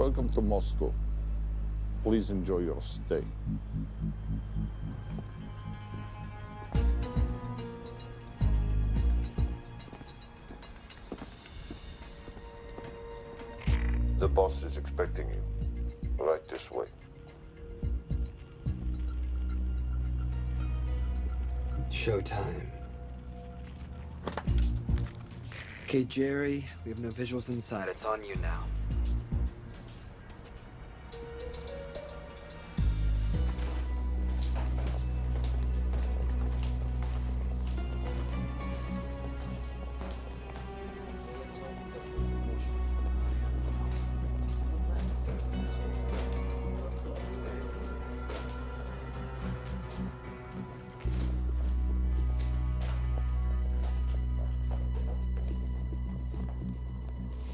Welcome to Moscow. Please enjoy your stay. The boss is expecting you. Right this way. Showtime. Okay, Jerry, we have no visuals inside. It's on you now.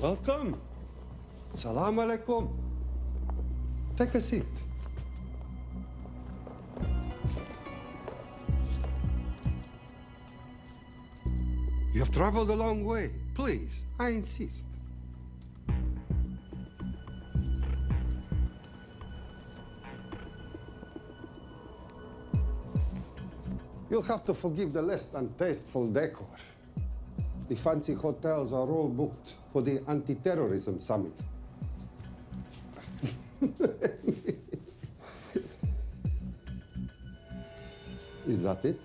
Welcome. Salam alaikum. Take a seat. You have traveled a long way. Please, I insist. You'll have to forgive the less than tasteful decor. The fancy hotels are all booked for the anti-terrorism summit. Is that it?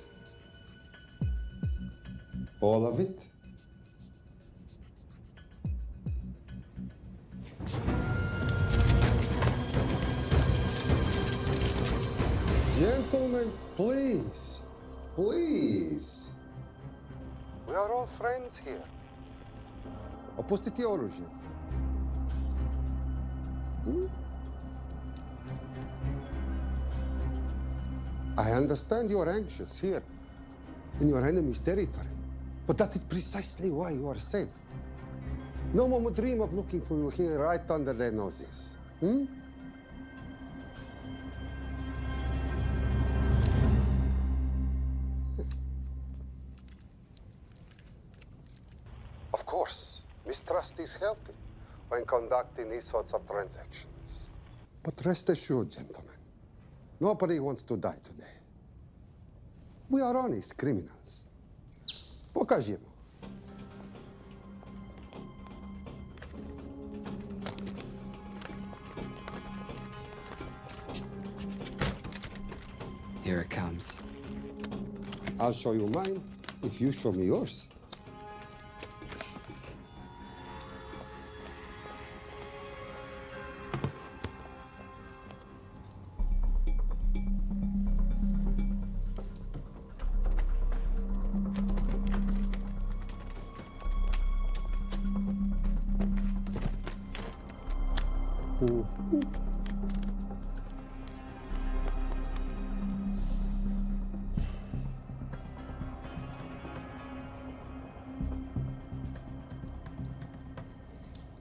All of it? Gentlemen, please, please. We are all friends here. Opustite oružje. I understand you're anxious here, in your enemy's territory, but that is precisely why you are safe. No one would dream of looking for you here right under their noses. Of course, mistrust is healthy when conducting these sorts of transactions. But rest assured, gentlemen, nobody wants to die today. We are honest criminals. Покажемо. Here it comes. I'll show you mine if you show me yours.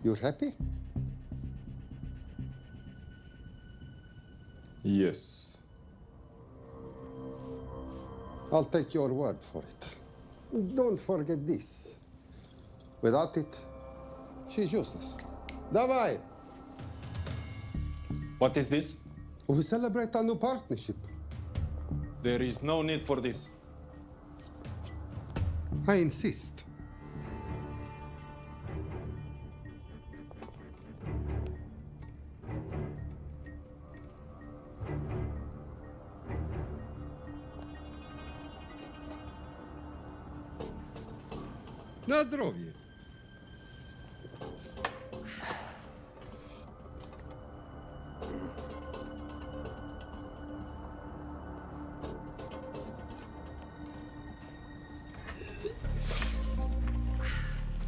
You're happy? Yes. I'll take your word for it. Don't forget this. Without it, she's useless. Давай! What is this? We celebrate a new partnership. There is no need for this. I insist. Na zdrowie.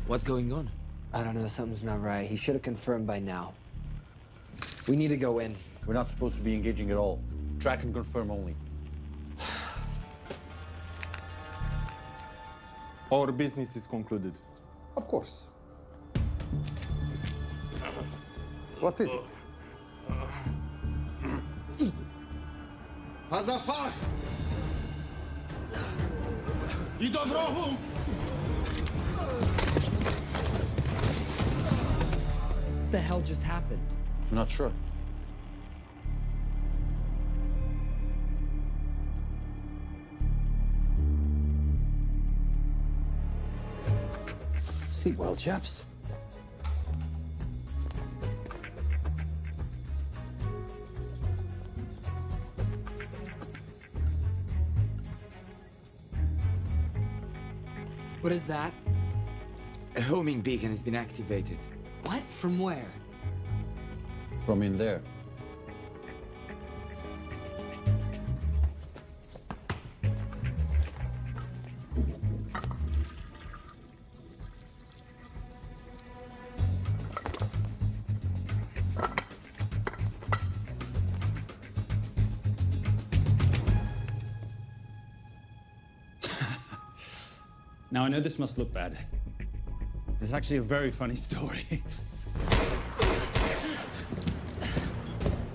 What's going on? I don't know, something's not right. He should have confirmed by now. We need to go in. We're not supposed to be engaging at all. Track and confirm only. Our business is concluded. Of course. What is it? Hazafar! I do wrogu! What the hell just happened? I'm not sure. Sleep well, chaps. What is that? A homing beacon has been activated. What? From where? From in there. Now, I know this must look bad. This is actually a very funny story.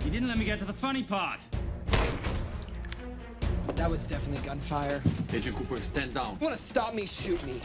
You didn't let me get to the funny part. That was definitely gunfire. Agent Cooper, stand down. You wanna stop me, shoot me.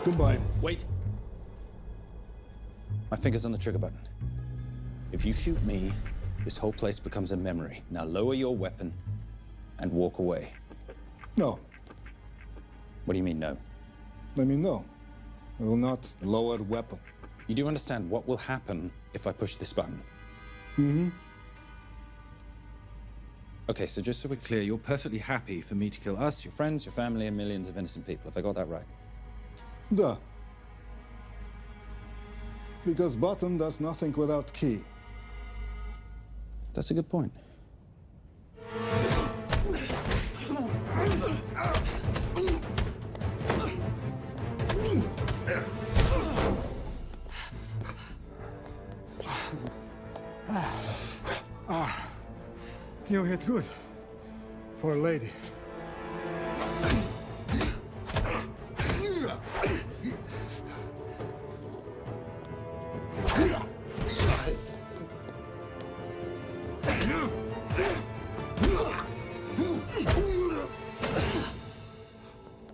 Goodbye. Wait. My finger's on the trigger button. If you shoot me, this whole place becomes a memory. Now lower your weapon and walk away. No. What do you mean, no? I mean, no. I will not lower weapon. You do understand what will happen if I push this button? Mm-hmm. Okay, so just so we're clear, you're perfectly happy for me to kill us, your friends, your family, and millions of innocent people. Have I got that right? Duh. Because button does nothing without key. That's a good point. You hit good. For a lady.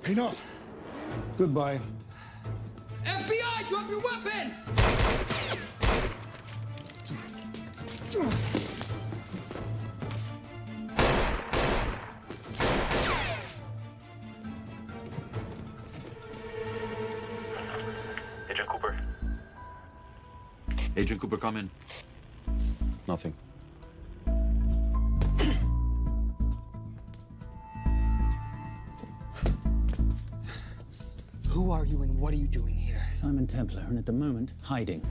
Enough. Goodbye. FBI, drop your weapon! Agent Cooper. Agent Cooper, come in. Nothing. Who are you and what are you doing here? Simon Templar, and at the moment, hiding.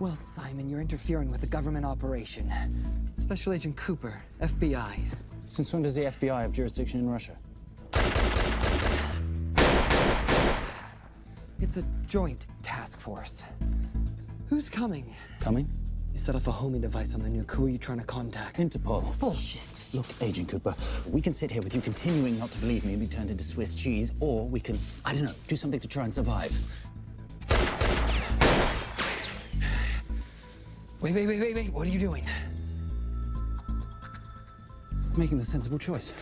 Well, Simon, you're interfering with a government operation. Special Agent Cooper, FBI. Since when does the FBI have jurisdiction in Russia? It's a joint task force. Who's coming? Coming? You set off a homing device on the nuke. Who are you trying to contact? Interpol. Bullshit. Look, Agent Cooper, we can sit here with you continuing not to believe me and be turned into Swiss cheese, or we can, I don't know, do something to try and survive. Wait. What are you doing? Making the sensible choice.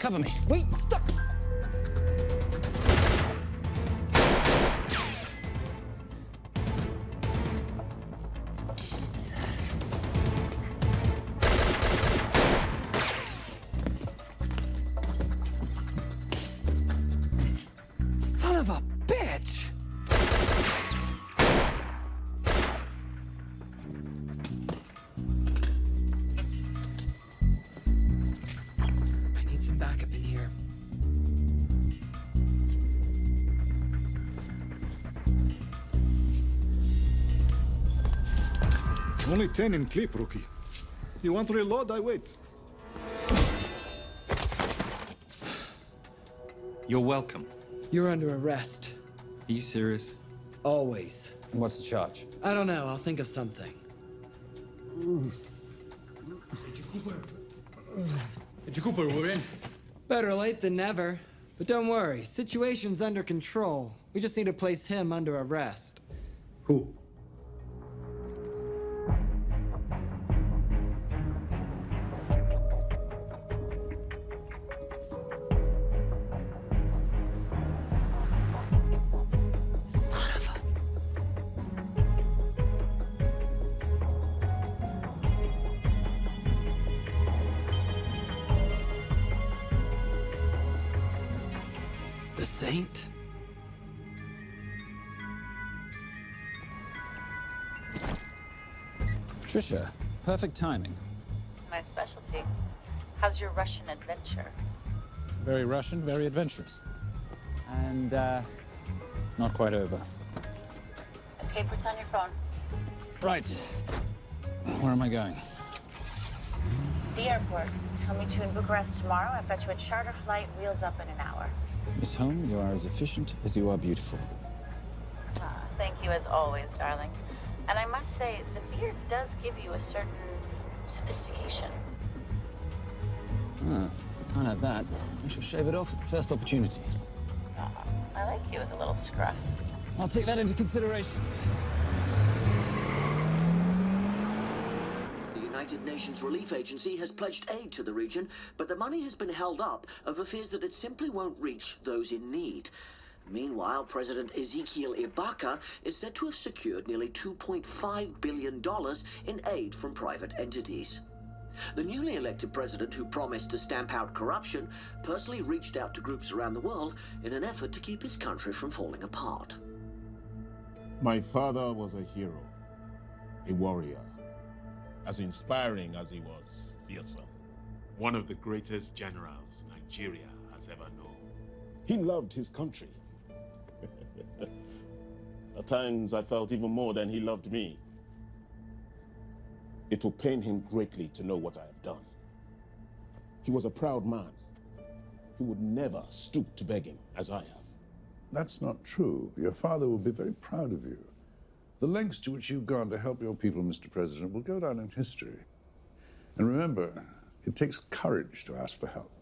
Cover me. Wait, stop! Son of a bitch! I need some backup in here. Only 10 in clip, rookie. You want to reload? I wait. You're welcome. You're under arrest. Are you serious? Always. What's the charge? I don't know. I'll think of something. Agent Cooper, we're in. Better late than never. But don't worry. Situation's under control. We just need to place him under arrest. Who? Son of a... The Saint? Patricia, perfect timing. My specialty. How's your Russian adventure? Very Russian, very adventurous. And, not quite over. Escape routes on your phone. Right. Where am I going? The airport. I'll meet you in Bucharest tomorrow. I've got you a charter flight, wheels up in an hour. Miss Holm, you are as efficient as you are beautiful. Thank you as always, darling. And I must say, the beard does give you a certain sophistication. Ah, can't have that. I shall shave it off at the first opportunity. I like you with a little scruff. I'll take that into consideration. The United Nations Relief Agency has pledged aid to the region, but the money has been held up over fears that it simply won't reach those in need. Meanwhile, President Ezekiel Ibaka is said to have secured nearly $2.5 billion in aid from private entities. The newly elected president, who promised to stamp out corruption, personally reached out to groups around the world in an effort to keep his country from falling apart. My father was a hero, a warrior, as inspiring as he was fearsome. One of the greatest generals Nigeria has ever known. He loved his country. At times, I felt even more than he loved me. It will pain him greatly to know what I have done. He was a proud man. He would never stoop to begging, as I have. That's not true. Your father will be very proud of you. The lengths to which you've gone to help your people, Mr. President, will go down in history. And remember, it takes courage to ask for help.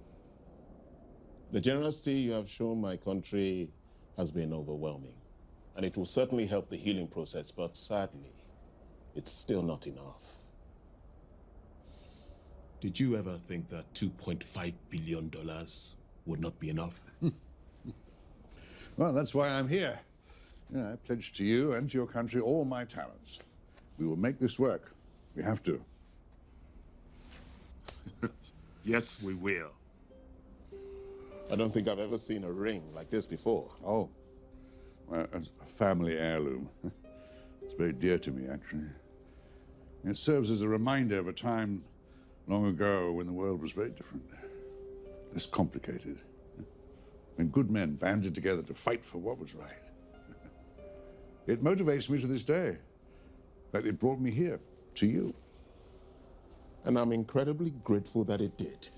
The generosity you have shown my country has been overwhelming. And it will certainly help the healing process, but sadly, it's still not enough. Did you ever think that $2.5 billion would not be enough? Well, that's why I'm here. I pledge to you and to your country all my talents. We will make this work. We have to. Yes, we will. I don't think I've ever seen a ring like this before. Oh, well, it's a family heirloom. It's very dear to me, actually. It serves as a reminder of a time long ago when the world was very different, less complicated, when good men banded together to fight for what was right. It motivates me to this day, but it brought me here, to you. And I'm incredibly grateful that it did.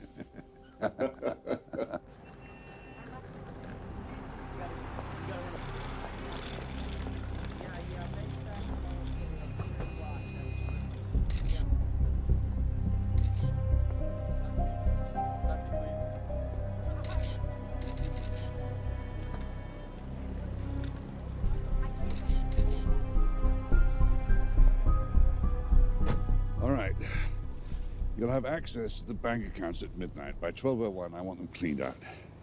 All right. You'll have access to the bank accounts at midnight. By 12:01, I want them cleaned out.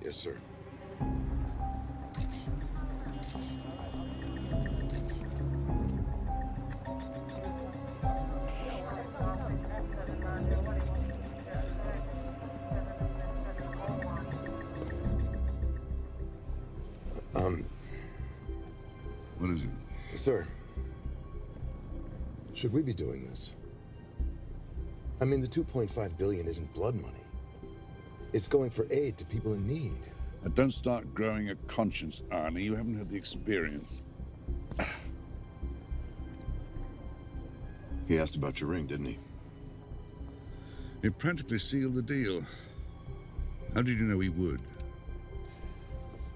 Yes, sir. What is it? Sir, should we be doing this? I mean, the $2.5 billion isn't blood money. It's going for aid to people in need. Don't start growing a conscience, Arnie. You haven't had the experience. He asked about your ring, didn't he? It practically sealed the deal. How did you know he would?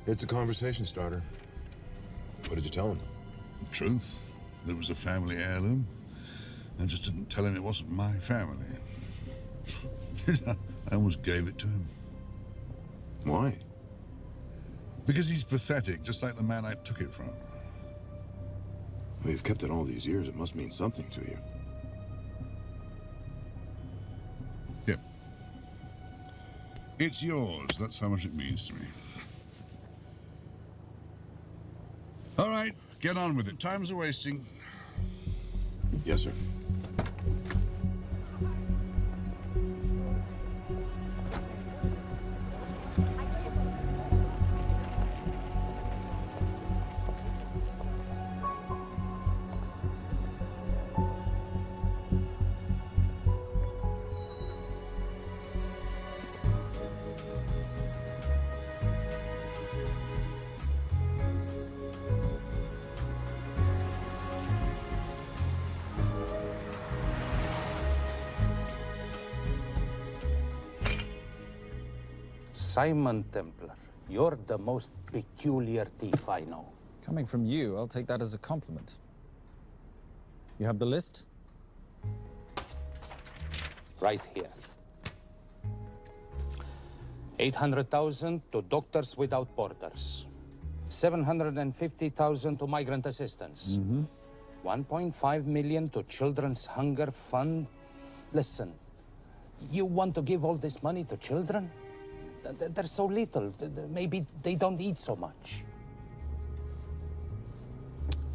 It's a conversation starter. What did you tell him? The truth. There was a family heirloom. I just didn't tell him it wasn't my family. I almost gave it to him. Why? Because he's pathetic, just like the man I took it from. Well, you've kept it all these years. It must mean something to you. Yep. It's yours. That's how much it means to me. All right, get on with it. Time's a wasting. Yes, sir. Simon Templar, you're the most peculiar thief I know. Coming from you, I'll take that as a compliment. You have the list? Right here. 800,000 to Doctors Without Borders. 750,000 to migrant assistance. 1.5 million to Children's Hunger Fund. Listen, you want to give all this money to children? They're so little. Maybe they don't eat so much.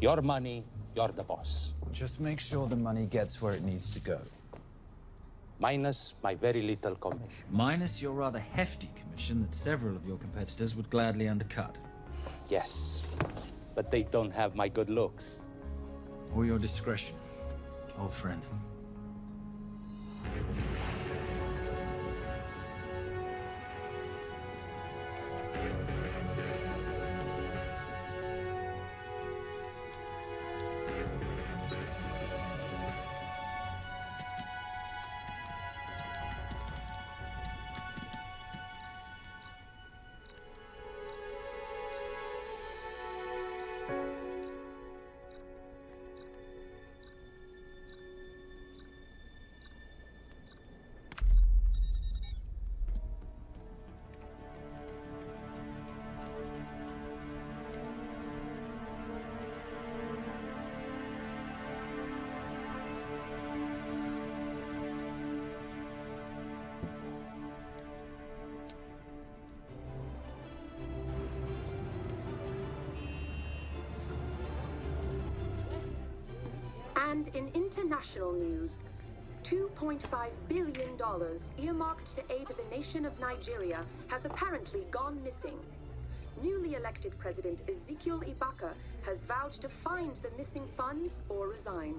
Your money, you're the boss. Just make sure the money gets where it needs to go. Minus my very little commission. Minus your rather hefty commission that several of your competitors would gladly undercut. Yes, but they don't have my good looks. Or your discretion, old friend. And in international news, $2.5 billion earmarked to aid the nation of Nigeria has apparently gone missing. Newly elected President Ezekiel Ibaka has vowed to find the missing funds or resign.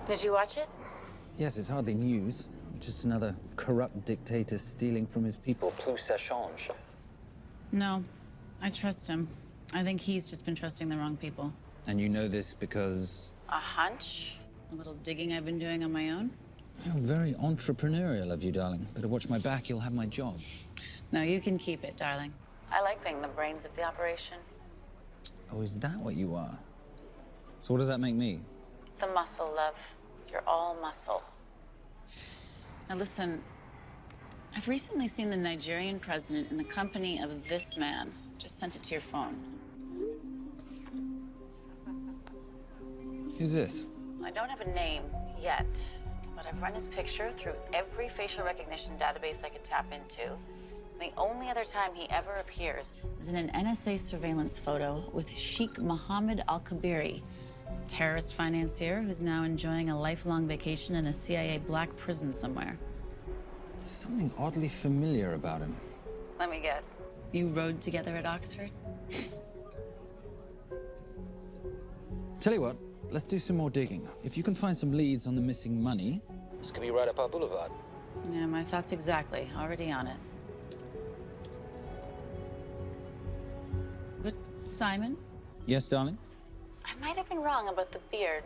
Did you watch it? Yes, it's hardly news. Just another corrupt dictator stealing from his people. Plus ça change. No, I trust him. I think he's just been trusting the wrong people. And you know this because... A hunch? A little digging I've been doing on my own? You're very entrepreneurial of you, darling. Better watch my back, you'll have my job. No, you can keep it, darling. I like being the brains of the operation. Oh, is that what you are? So what does that make me? The muscle, love. You're all muscle. Now listen, I've recently seen the Nigerian president in the company of this man. Just sent it to your phone. Who's this? I don't have a name yet, but I've run his picture through every facial recognition database I could tap into. The only other time he ever appears is in an NSA surveillance photo with Sheikh Mohammed Al-Kabiri, terrorist financier who's now enjoying a lifelong vacation in a CIA black prison somewhere. There's something oddly familiar about him. Let me guess. You rode together at Oxford? Tell you what, let's do some more digging. If you can find some leads on the missing money, this could be right up our boulevard. Yeah, my thoughts exactly. Already on it. Simon, Yes, darling? I might have been wrong about the beard.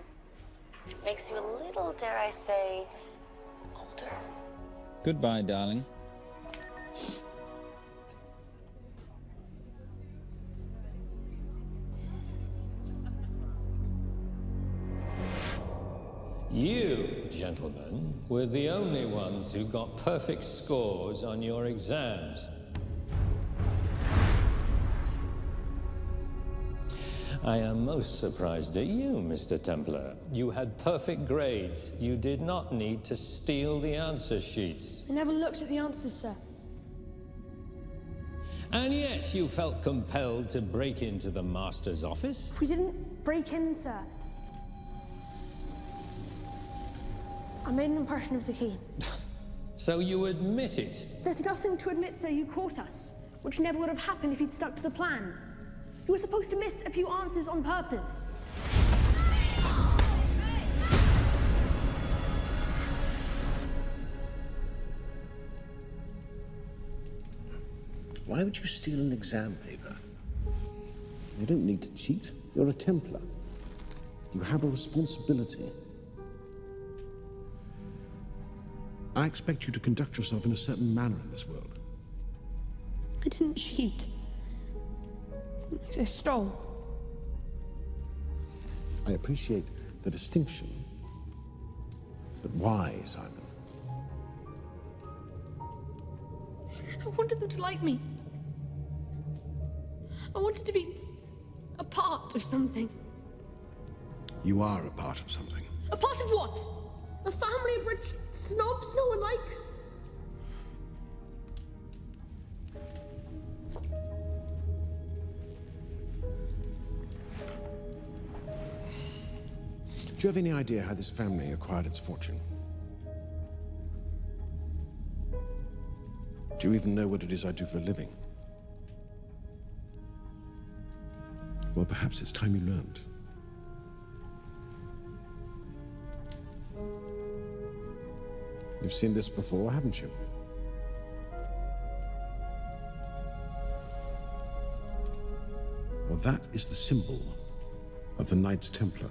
It makes you a little, dare I say, older. Goodbye, darling. You, gentlemen, were the only ones who got perfect scores on your exams. I am most surprised at you, Mr. Templar. You had perfect grades. You did not need to steal the answer sheets. I never looked at the answers, sir. And yet you felt compelled to break into the master's office? We didn't break in, sir. I made an impression of the key. So you admit it? There's nothing to admit, sir. You caught us, which never would have happened if you'd stuck to the plan. You were supposed to miss a few answers on purpose. Why would you steal an exam paper? You don't need to cheat. You're a Templar. You have a responsibility. I expect you to conduct yourself in a certain manner in this world. I didn't cheat. I stole. I appreciate the distinction. But why, Simon? I wanted them to like me. I wanted to be a part of something. You are a part of something. A part of what? A family of rich snobs no one likes? Do you have any idea how this family acquired its fortune? Do you even know what it is I do for a living? Well, perhaps it's time you learned. You've seen this before, haven't you? Well, that is the symbol of the Knights Templar.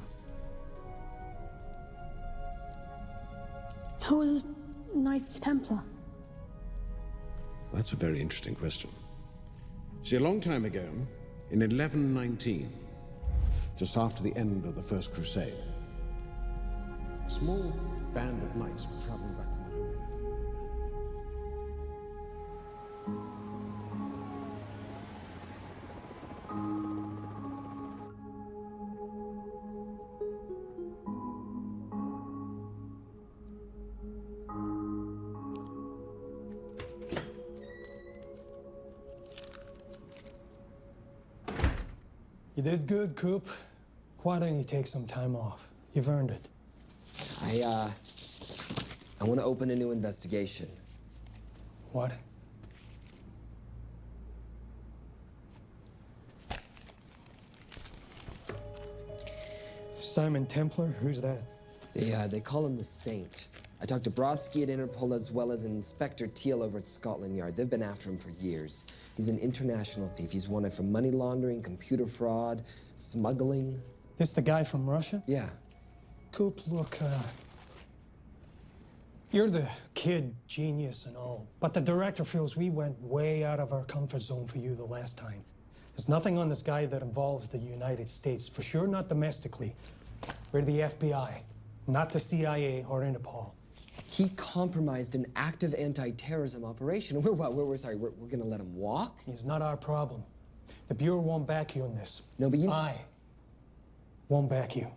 Who are the Knights Templar? That's a very interesting question. See, a long time ago, in 1119, just after the end of the First Crusade, a small band of knights were traveling back from the Holy Land. You did good, Coop. Why don't you take some time off? You've earned it. I want to open a new investigation. What? Simon Templar? Who's that? They call him the Saint. I talked to Brodsky at Interpol as well as Inspector Teal over at Scotland Yard. They've been after him for years. He's an international thief. He's wanted for money laundering, computer fraud, smuggling. This the guy from Russia? Yeah. Coop, look, you're the kid genius and all, but the director feels we went way out of our comfort zone for you the last time. There's nothing on this guy that involves the United States, for sure not domestically. We're the FBI, not the CIA or Interpol. He compromised an active anti-terrorism operation. We're gonna let him walk? He's not our problem. The Bureau won't back you in this. No, but I won't back you.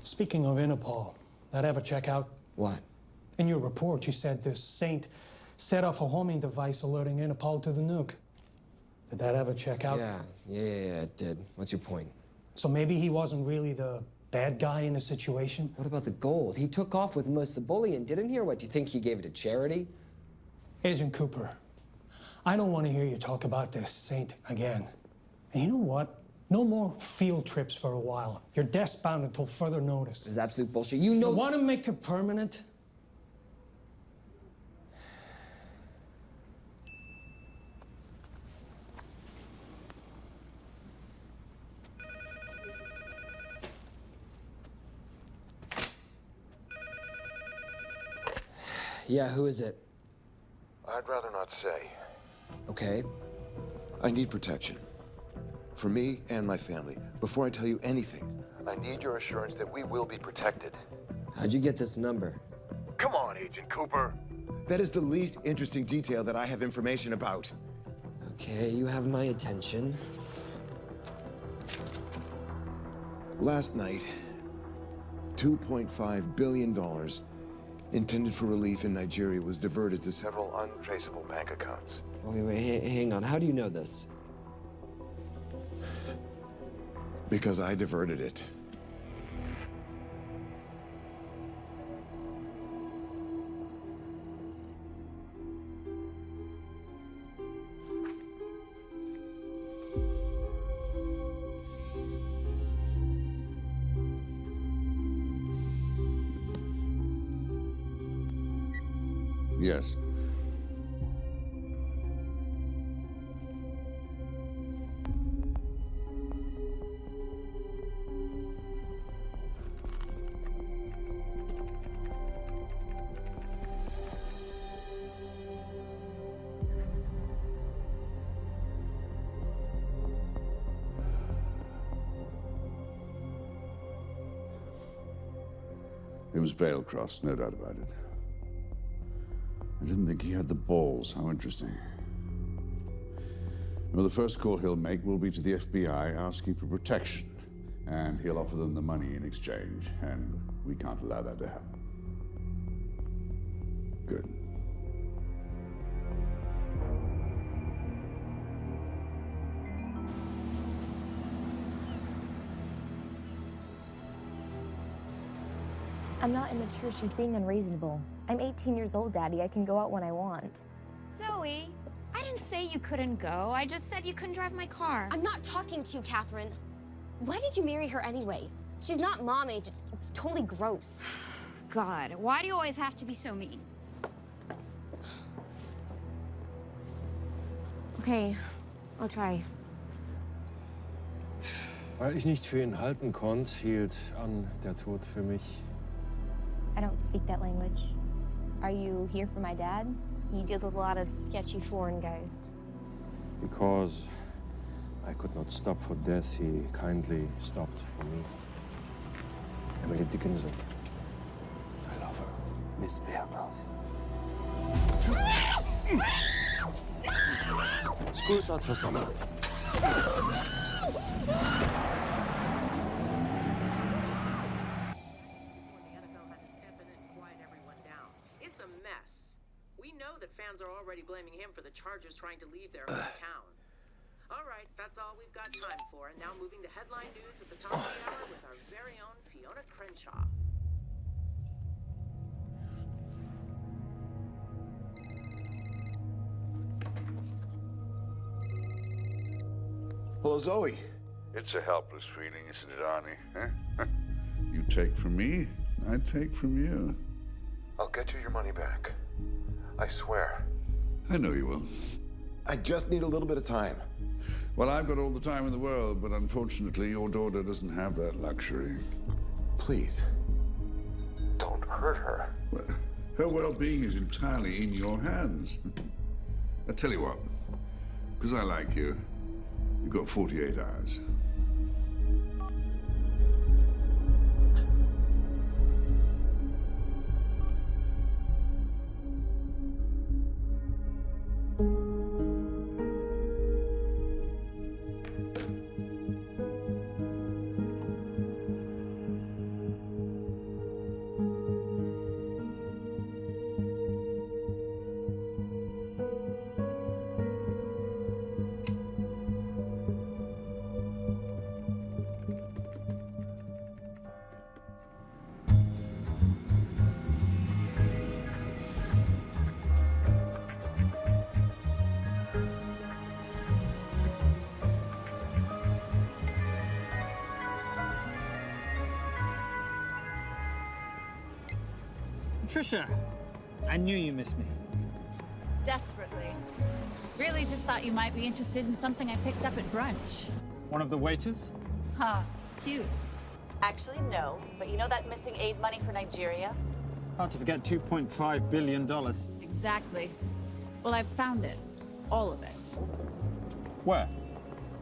Speaking of Interpol, that ever check out? What? In your report, you said this Saint set off a homing device alerting Interpol to the nuke. Did that ever check out? Yeah, it did. What's your point? So maybe he wasn't really the bad guy in the situation? What about the gold? He took off with most of the bullion, didn't he? Or what, do you think he gave it to charity? Agent Cooper, I don't want to hear you talk about this Saint again. And you know what? No more field trips for a while. You're desk-bound until further notice. This is absolute bullshit. You know— You want to make it permanent? Yeah, who is it? I'd rather not say. Okay. I need protection. For me and my family. Before I tell you anything, I need your assurance that we will be protected. How'd you get this number? Come on, Agent Cooper. That is the least interesting detail that I have information about. Okay, you have my attention. Last night, $2.5 billion intended for relief in Nigeria was diverted to several untraceable bank accounts. Wait, hang on. How do you know this? Because I diverted it. Yes. It was Veilcross, no doubt about it. I didn't think he had the balls. How interesting. Well, the first call he'll make will be to the FBI asking for protection. And he'll offer them the money in exchange. And we can't allow that to happen. Good. I'm not immature. She's being unreasonable. I'm 18 years old, Daddy. I can go out when I want. Zoe, I didn't say you couldn't go. I just said you couldn't drive my car. I'm not talking to you, Catherine. Why did you marry her anyway? She's not mom age. It's totally gross. God, why do you always have to be so mean? Okay, I'll try. Weil ich nicht für ihn halten konnte, hielt an der Tod für mich. I don't speak that language. Are you here for my dad? He deals with a lot of sketchy foreign guys. Because I could not stop for death, he kindly stopped for me. Emily Dickinson. I love her. Miss Veilcross. School's out for summer. It's a mess. We know that fans are already blaming him for the Chargers trying to leave their hometown. All right, that's all we've got time for. And now moving to headline news at the top of the hour with our very own Fiona Crenshaw. Hello, Zoe. It's a helpless feeling, isn't it, Arnie? Huh? You take from me, I take from you. I'll get you your money back. I swear. I know you will. I just need a little bit of time. Well, I've got all the time in the world, but unfortunately, your daughter doesn't have that luxury. Please, don't hurt her. Well, her well-being is entirely in your hands. I tell you what, because I like you, you've got 48 hours. Trisha, I knew you missed me. Desperately. Really just thought you might be interested in something I picked up at brunch. One of the waiters? Huh, cute. Actually, no. But you know that missing aid money for Nigeria? Hard to forget $2.5 billion. Exactly. Well, I've found it. All of it. Where?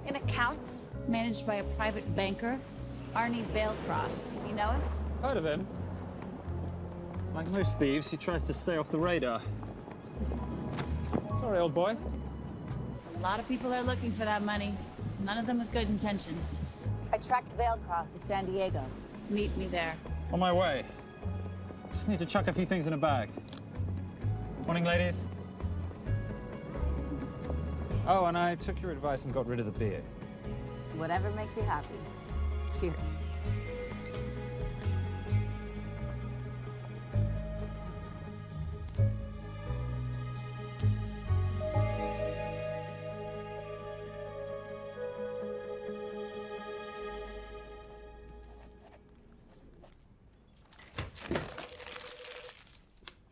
In accounts managed by a private banker, Arnie Vailcross. You know him? Heard of him. Like most thieves, he tries to stay off the radar. Sorry, old boy. A lot of people are looking for that money. None of them with good intentions. I tracked Vailcross to San Diego. Meet me there. On my way. Just need to chuck a few things in a bag. Morning, ladies. Oh, and I took your advice and got rid of the beer. Whatever makes you happy. Cheers.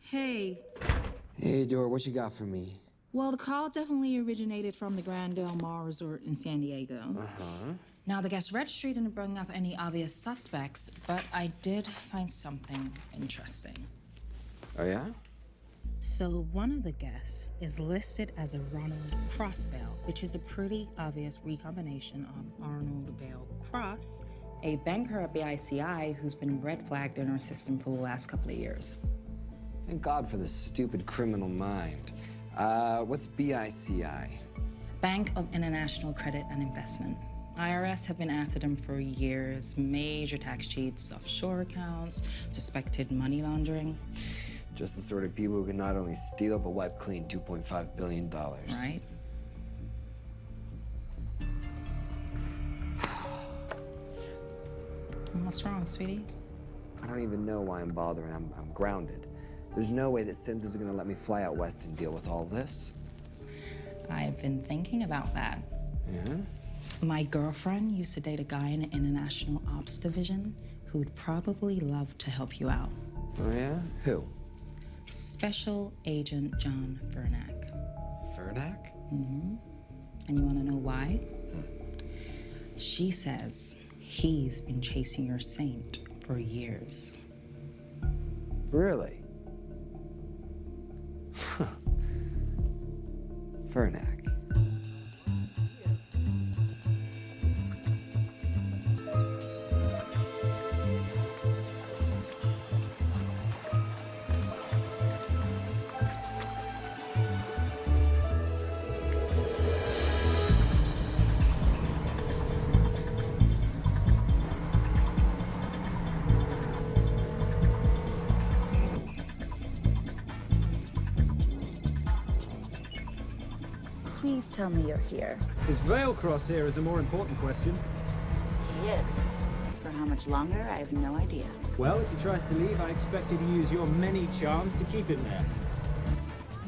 Hey. Hey, Dora, what you got for me? Well, the call definitely originated from the Grand Del Mar Resort in San Diego. Uh-huh. Now, the guest registry didn't bring up any obvious suspects, but I did find something interesting. Oh, yeah? So one of the guests is listed as a Ronald Crossvale, which is a pretty obvious recombination of Arnold Vale Cross, a banker at BICI who's been red flagged in our system for the last couple of years. Thank God for the stupid criminal mind. What's BICI? Bank of International Credit and Investment. IRS have been after them for years. Major tax cheats, offshore accounts, suspected money laundering. Just the sort of people who can not only steal, but wipe clean $2.5 billion. Right? What's wrong, sweetie? I don't even know why I'm bothering. I'm grounded. There's no way that Sims is gonna let me fly out west and deal with all this. I've been thinking about that. Yeah? My girlfriend used to date a guy in the International Ops Division who'd probably love to help you out. Oh, yeah? Who? Special Agent John Vernack. Vernack? Mm-hmm. And you want to know why? She says he's been chasing your saint for years. Really? Vernack. Please tell me you're here. Is Vailcross here is the more important question. He is. For how much longer, I have no idea. Well, if he tries to leave, I expect you to use your many charms to keep him there.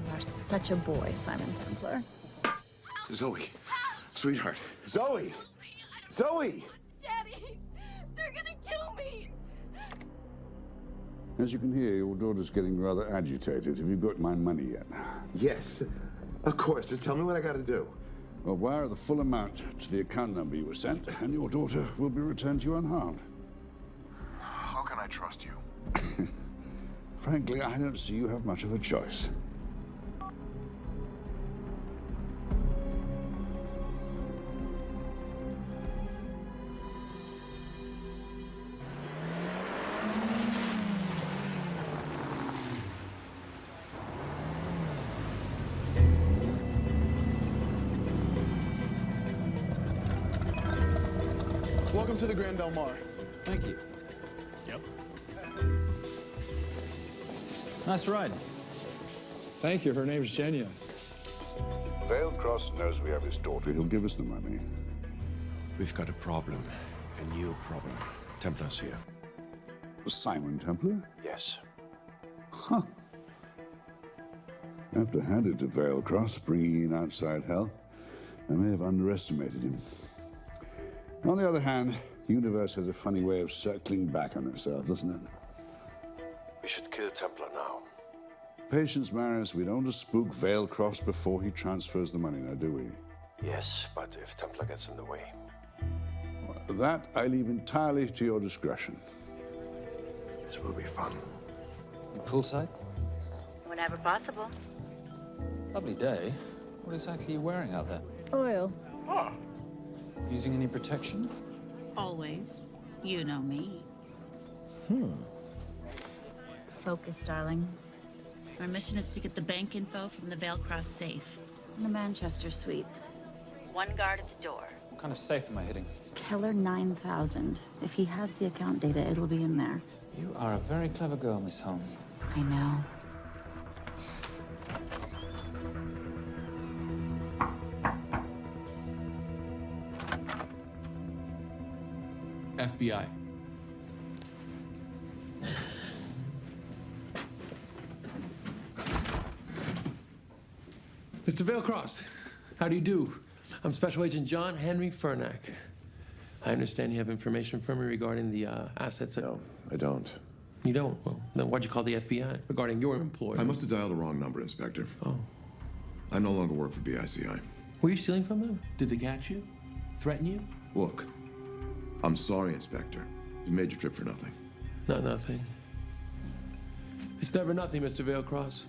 You are such a boy, Simon Templar. Zoe, sweetheart. Zoe! Zoe! Daddy, they're gonna kill me. As you can hear, your daughter's getting rather agitated. Have you got my money yet? Yes, of course. Just tell me what I gotta do. Well, wire the full amount to the account number you were sent, and your daughter will be returned to you unharmed. How can I trust you? Frankly, I don't see you have much of a choice. Welcome to the Grand Del Mar. Thank you. Yep. Nice ride. Thank you. Her name's Genya. Vailcross knows we have his daughter. He'll give us the money. We've got a problem. A new problem. Templar's here. Simon Templar? Yes. Huh. I have to hand it to Vailcross, bringing in outside help. I may have underestimated him. On the other hand, the universe has a funny way of circling back on itself, doesn't it? We should kill Templar now. Patience, Maris. We don't want to spook Vailcross before he transfers the money, now, do we? Yes, but if Templar gets in the way. Well, that I leave entirely to your discretion. This will be fun. You poolside? Whenever possible. Lovely day. What exactly are you wearing out there? Oil. Using any protection? Always. You know me. Hmm. Focus, darling. Our mission is to get the bank info from the Vale Cross safe. It's in the Manchester suite. One guard at the door. What kind of safe am I hitting? Keller 9000. If he has the account data, it'll be in there. You are a very clever girl, Miss Holmes. I know. FBI. Mr. Vailcross, how do you do? I'm Special Agent John Henry Furnack. I understand you have information from me regarding the assets. No, I don't. You don't? Well, then why'd you call the FBI regarding your employer? I must have dialed the wrong number, Inspector. Oh. I no longer work for BICI. Were you stealing from them? Did they catch you? Threaten you? Look, I'm sorry, Inspector. You made your trip for nothing. Not nothing. It's never nothing, Mr. Vailcross.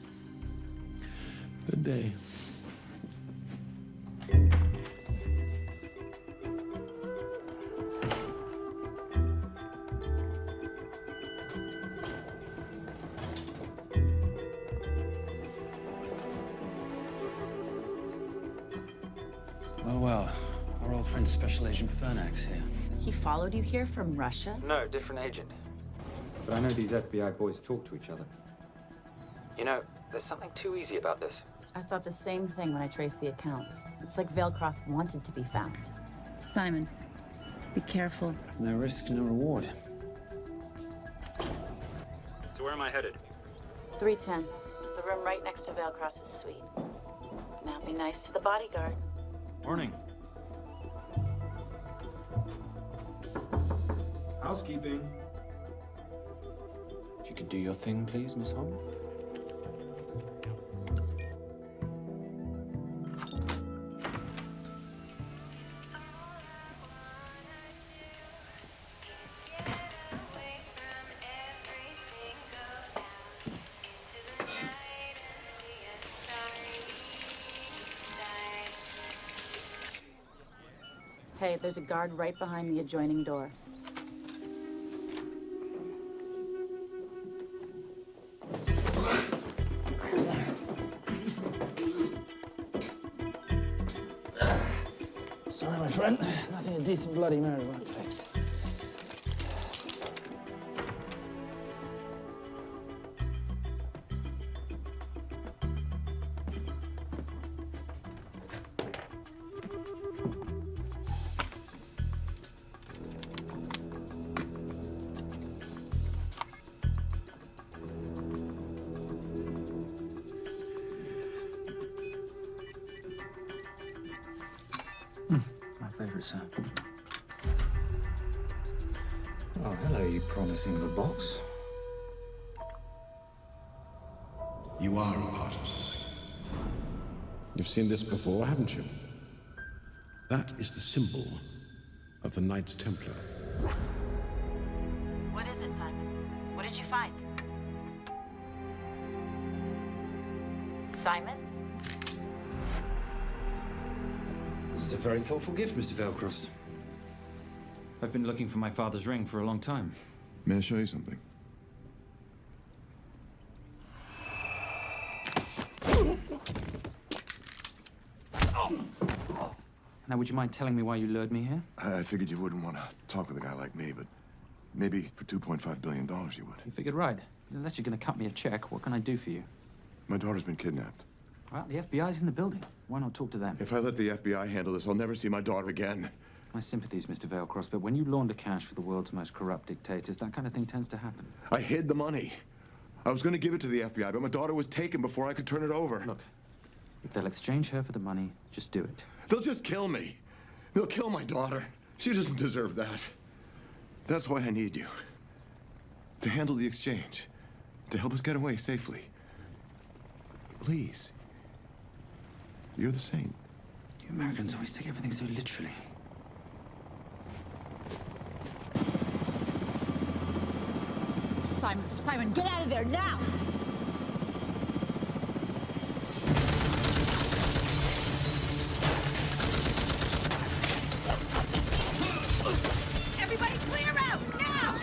Good day. Well, our old friend Special Agent Furnack's here. He followed you here from Russia? No, different agent. But I know these FBI boys talk to each other. You know, there's something too easy about this. I thought the same thing when I traced the accounts. It's like Vale Cross wanted to be found. Simon, be careful. No risk, no reward. So where am I headed? 310. The room right next to Vale Cross's suite. Now be nice to the bodyguard. Morning. Housekeeping. If you could do your thing, please, Miss Holmes. Hey, there's a guard right behind the adjoining door. Sorry, my friend. Nothing a decent Bloody Mary won't fix. My favorite sound. Oh, hello, you promising little box. You are a part of something. You've seen this before, haven't you? That is the symbol of the Knights Templar. What is it, Simon? What did you find? Simon? This is a very thoughtful gift, Mr. Vailcross. I've been looking for my father's ring for a long time. May I show you something? Now, would you mind telling me why you lured me here? I figured you wouldn't want to talk with a guy like me, but maybe for $2.5 billion you would. You figured right. Unless you're going to cut me a check, what can I do for you? My daughter's been kidnapped. Well, the FBI's in the building. Why not talk to them? If I let the FBI handle this, I'll never see my daughter again. My sympathies, Mr. Vailcross, but when you launder cash for the world's most corrupt dictators, that kind of thing tends to happen. I hid the money. I was going to give it to the FBI, but my daughter was taken before I could turn it over. Look, if they'll exchange her for the money, just do it. They'll just kill me. They'll kill my daughter. She doesn't deserve that. That's why I need you. To handle the exchange. To help us get away safely. Please. You're the saint. You Americans always take everything so literally. Simon, Simon, get out of there now! Everybody clear out, now!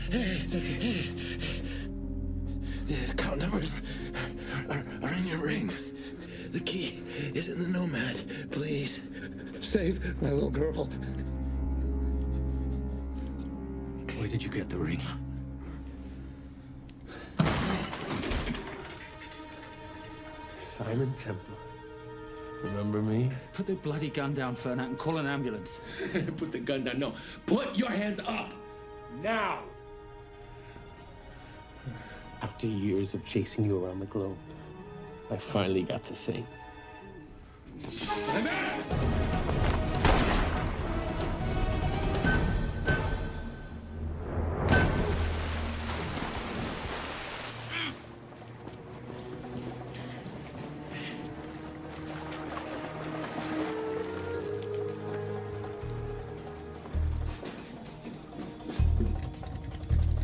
It's okay. The account numbers are in your ring. The key is in the Nomad. Please, save my little girl. Where did you get the ring? Simon Templar. Remember me? Put the bloody gun down, Fernak, and call an ambulance. Put the gun down. No. Put your hands up. Now. After years of chasing you around the globe, I finally got the same.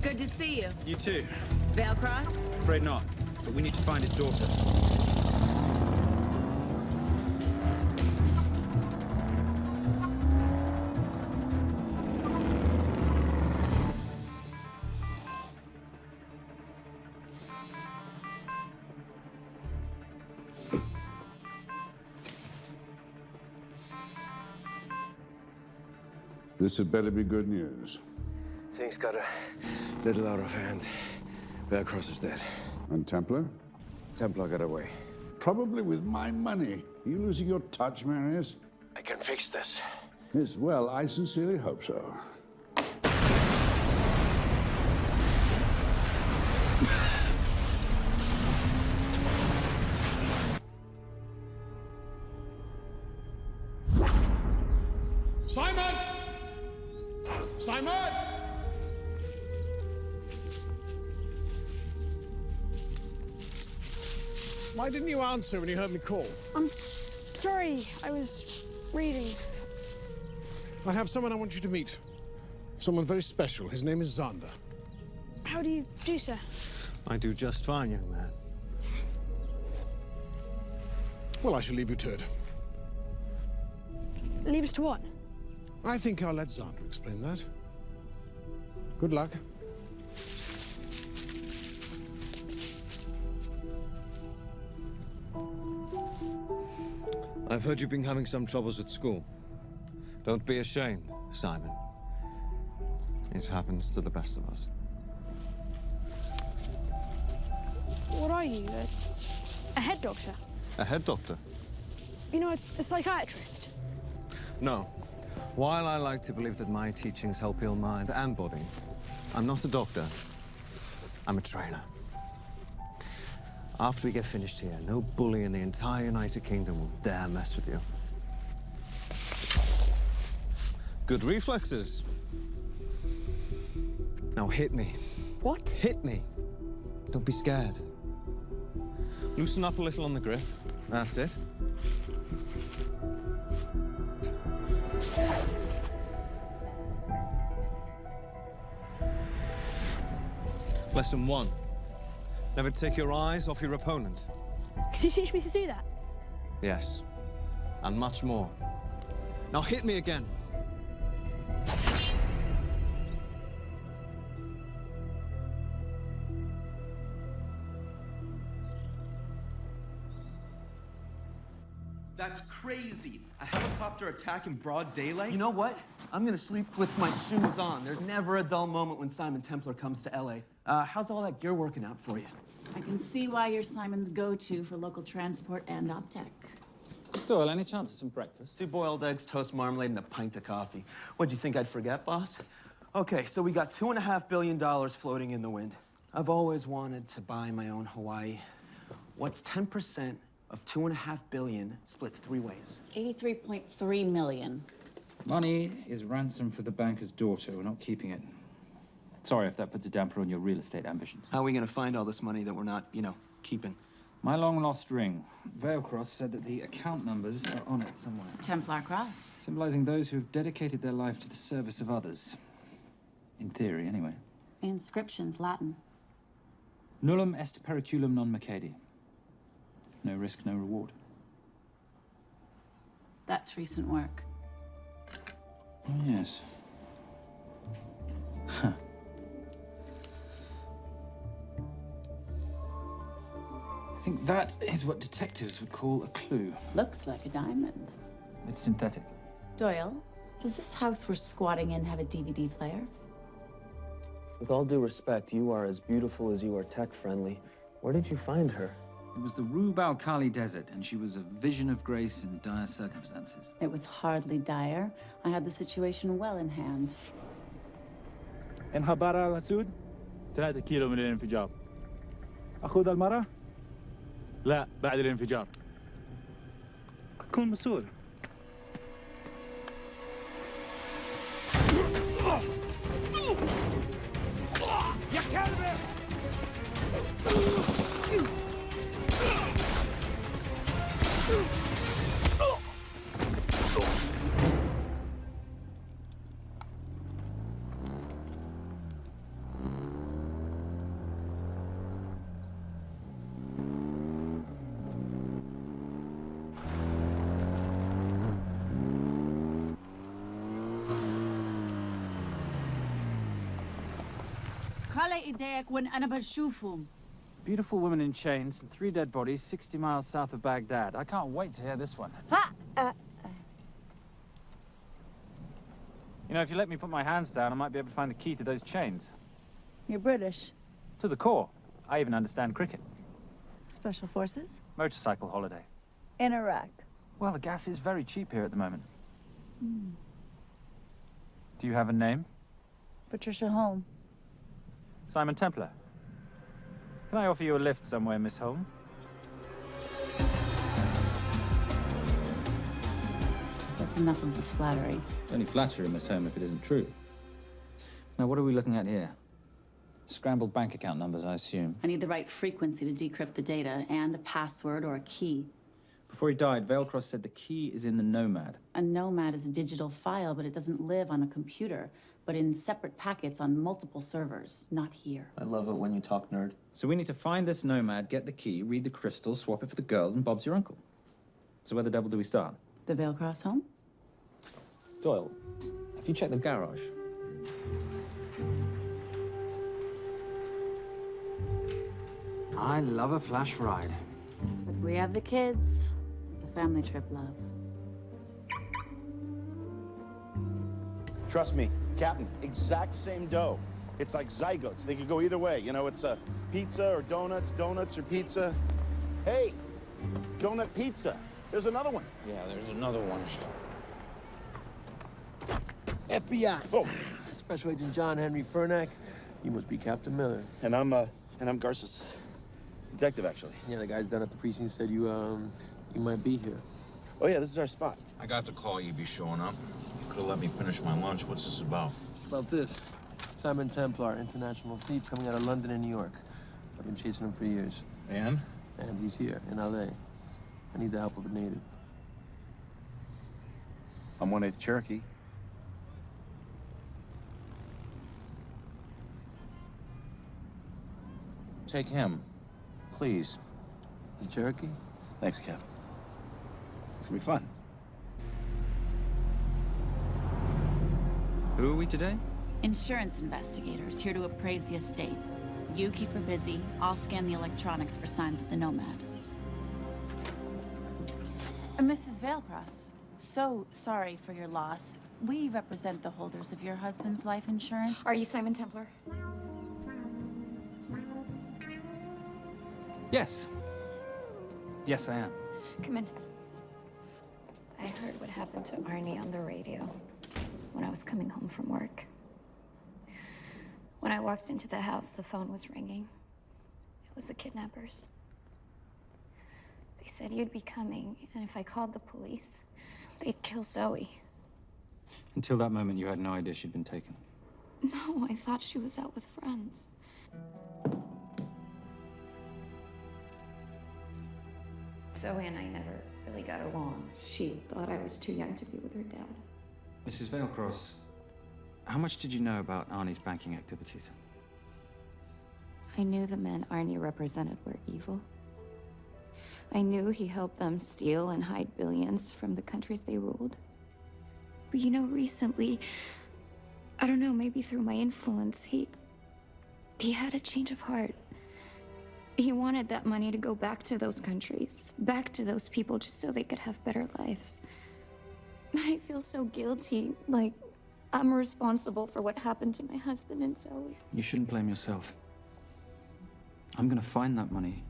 Good to see you. You too. Vale Cross? Afraid not, but we need to find his daughter. This had better be good news. Things got a little out of hand. Bearcross is dead. And Templar? Templar got away. Probably with my money. Are you losing your touch, Marius? I can fix this. Yes, well, I sincerely hope so. Simon! Simon! Why didn't you answer when you heard me call? I'm sorry, I was reading. I have someone I want you to meet. Someone very special. His name is Zander. How do you do, sir? I do just fine, young man. Well, I shall leave you to it. Leave us to what? I think I'll let Zander explain that. Good luck. I've heard you've been having some troubles at school. Don't be ashamed, Simon. It happens to the best of us. What are you? A head doctor? A head doctor? You know, a psychiatrist? No. While I like to believe that my teachings help heal mind and body, I'm not a doctor. I'm a trainer. After we get finished here, no bully in the entire United Kingdom will dare mess with you. Good reflexes. Now hit me. What? Hit me. Don't be scared. Loosen up a little on the grip. That's it. Lesson 1. Never take your eyes off your opponent. Can you teach me to do that? Yes. And much more. Now hit me again. That's crazy. A helicopter attack in broad daylight? You know what? I'm gonna sleep with my shoes on. There's never a dull moment when Simon Templar comes to LA. How's all that gear working out for you? I can see why you're Simon's go-to for local transport and OpTech. Doyle, any chance of some breakfast? 2 boiled eggs, toast, marmalade, and a pint of coffee. What'd you think I'd forget, boss? Okay, so we got $2.5 billion floating in the wind. I've always wanted to buy my own Hawaii. What's 10% of $2.5 billion split 3 ways? 83.3 million. Money is ransom for the banker's daughter. We're not keeping it. Sorry if that puts a damper on your real estate ambitions. How are we gonna find all this money that we're not, keeping? My long-lost ring. Veilcross said that the account numbers are on it somewhere. Templar Cross. Symbolizing those who have dedicated their life to the service of others. In theory, anyway. Inscription's Latin. Nullum est periculum non mercedi. No risk, no reward. That's recent work. Oh, yes. Huh. I think that is what detectives would call a clue. Looks like a diamond. It's synthetic. Doyle, does this house we're squatting in have a DVD player? With all due respect, you are as beautiful as you are tech-friendly. Where did you find her? It was the Rub al-Khali Desert, and she was a vision of grace in dire circumstances. It was hardly dire. I had the situation well in hand. انخبار على السود 3 كيلو من الانفجار. أخذ المرة؟ لا بعد الانفجار. أكون مسؤول. يا كلب! Beautiful woman in chains and 3 dead bodies 60 miles south of Baghdad. I can't wait to hear this one. You know, if you let me put my hands down, I might be able to find the key to those chains. You're British. To the core. I even understand cricket. Special Forces? Motorcycle holiday. In Iraq. Well, the gas is very cheap here at the moment. Do you have a name? Patricia Holm. Simon Templar. Can I offer you a lift somewhere, Miss Holm? That's enough of the flattery. It's only flattery, Miss Holm, if it isn't true. Now, what are we looking at here? Scrambled bank account numbers, I assume. I need the right frequency to decrypt the data and a password or a key. Before he died, Veilcross said the key is in the Nomad. A Nomad is a digital file, but it doesn't live on a computer, but in separate packets on multiple servers, not here. I love it when you talk nerd. So we need to find this Nomad, get the key, read the crystal, swap it for the girl, and Bob's your uncle. So where the devil do we start? The Veilcross home? Doyle, have you checked the garage? I love a flash ride. But we have the kids. It's a family trip, love. Trust me, Captain, exact same dough. It's like zygotes. They could go either way. You know, it's a pizza or donuts, donuts or pizza. Hey, donut pizza. There's another one. Yeah, there's another one. FBI. Oh. Special Agent John Henry Furnack. You must be Captain Miller. And I'm Garces. Detective, actually. Yeah, the guys down at the precinct said you might be here. Oh, yeah, this is our spot. I got the call you'd be showing up. You could have let me finish my lunch. What's this about? About this. Simon Templar, international thief coming out of London and New York. I've been chasing him for years. And? And he's here, in L.A. I need the help of a native. I'm 1/8 Cherokee. Take him, please. The Cherokee? Thanks, Kev. It's gonna be fun. Who are we today? Insurance investigators here to appraise the estate. You keep her busy. I'll scan the electronics for signs of the Nomad. Mrs. Veilcross, so sorry for your loss. We represent the holders of your husband's life insurance. Are you Simon Templar? Yes. Yes, I am. Come in. I heard what happened to Arnie on the radio when I was coming home from work. When I walked into the house, the phone was ringing. It was the kidnappers. They said you'd be coming, and if I called the police, they'd kill Zoe. Until that moment, you had no idea she'd been taken. No, I thought she was out with friends. Zoe and I never really got along. She thought I was too young to be with her dad. Mrs. Vailcross, how much did you know about Arnie's banking activities? I knew the men Arnie represented were evil. I knew he helped them steal and hide billions from the countries they ruled. But you know, recently, I don't know, maybe through my influence, he had a change of heart. He wanted that money to go back to those countries, back to those people, just so they could have better lives. But I feel so guilty, like I'm responsible for what happened to my husband and Zoe. You shouldn't blame yourself. I'm gonna find that money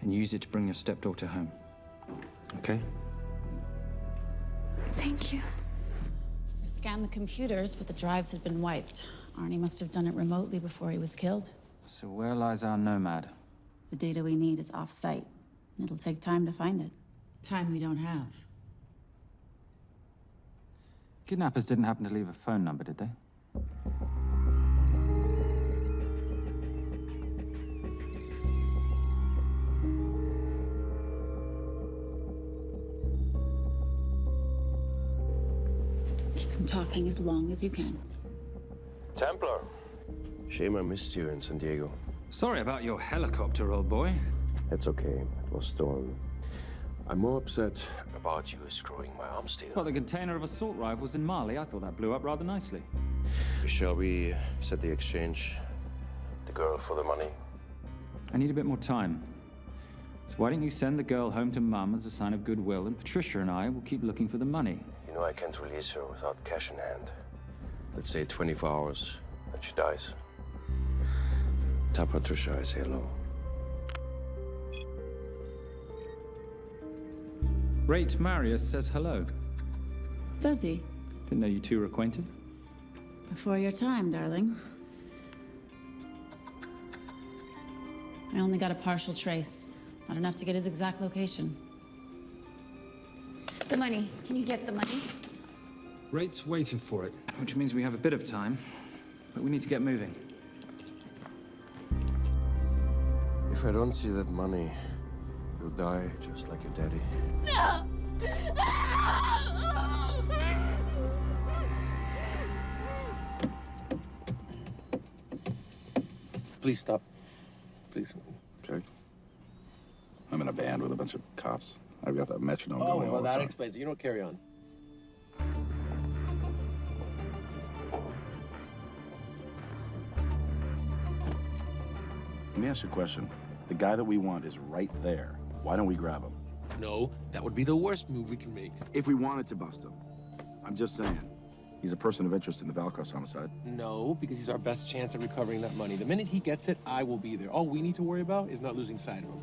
and use it to bring your stepdaughter home. Okay? Thank you. I scanned the computers, but the drives had been wiped. Arnie must have done it remotely before he was killed. So where lies our nomad? The data we need is off-site. It'll take time to find it. Time we don't have. Kidnappers didn't happen to leave a phone number, did they? Keep them talking as long as you can. Templar. Shame I missed you in San Diego. Sorry about your helicopter, old boy. It's okay. It was stolen. I'm more upset about you screwing my arms deal. Well, the container of assault rifles in Mali, I thought that blew up rather nicely. Shall we set the exchange? The girl for the money? I need a bit more time. So why don't you send the girl home to Mum as a sign of goodwill, and Patricia and I will keep looking for the money. You know I can't release her without cash in hand. Let's say 24 hours, and she dies. Tell Patricia I say hello. Rate Marius says hello. Does he? Didn't know you two were acquainted. Before your time, darling. I only got a partial trace. Not enough to get his exact location. The money. Can you get the money? Rate's waiting for it, which means we have a bit of time, but we need to get moving. If I don't see that money, you'll die just like your daddy. No! Please stop. Please. Okay. I'm in a band with a bunch of cops. I've got that metronome Oh, going well, all the that time. explains it. You don't carry on. Let me ask you a question. The guy that we want is right there. Why don't we grab him? No, that would be the worst move we can make. If we wanted to bust him. I'm just saying. He's a person of interest in the Valcross homicide. No, because he's our best chance at recovering that money. The minute he gets it, I will be there. All we need to worry about is not losing sight of him.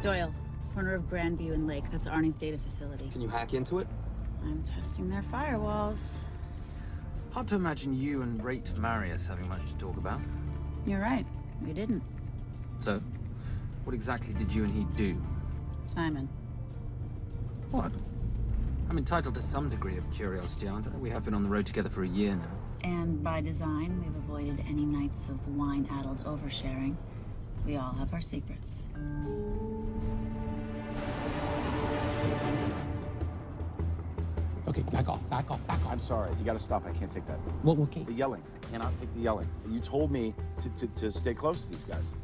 Doyle, corner of Grandview and Lake. That's Arnie's data facility. Can you hack into it? I'm testing their firewalls. Hard to imagine you and Rate Marius having much to talk about. You're right. We didn't. So, what exactly did you and he do? Simon. What? I'm entitled to some degree of curiosity, aren't I? We have been on the road together for a year now. And by design, we've avoided any nights of wine-addled oversharing. We all have our secrets. Okay, back off, back off, back off. I'm sorry. You gotta stop. I can't take that. Well, okay. The yelling. I cannot take the yelling. You told me to stay close to these guys.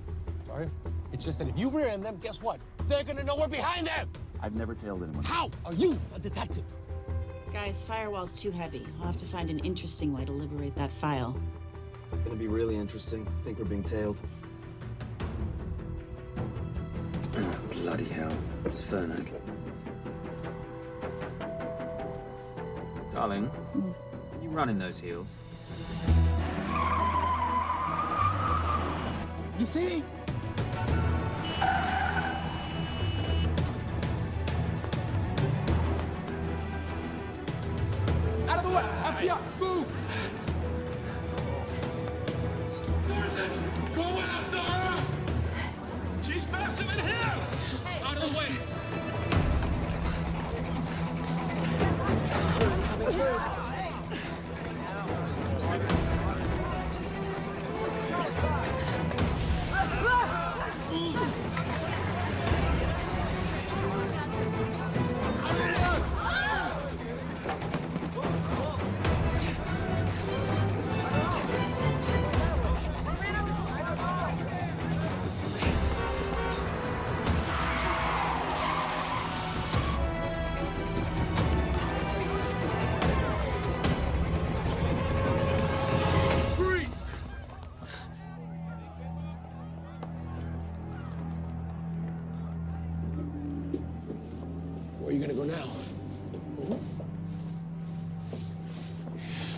Sorry? It's just that if you rear end them, guess what? They're gonna know we're behind them! I've never tailed anyone. How are you a detective? Guys, firewall's too heavy. I'll have to find an interesting way to liberate that file. Gonna be really interesting. I think we're being tailed. Bloody hell. It's Fernet. Darling, can you run in those heels? You see? Out of the way! Up here! Move! Go after her! She's faster than him! Out of the way! Where are you gonna go now?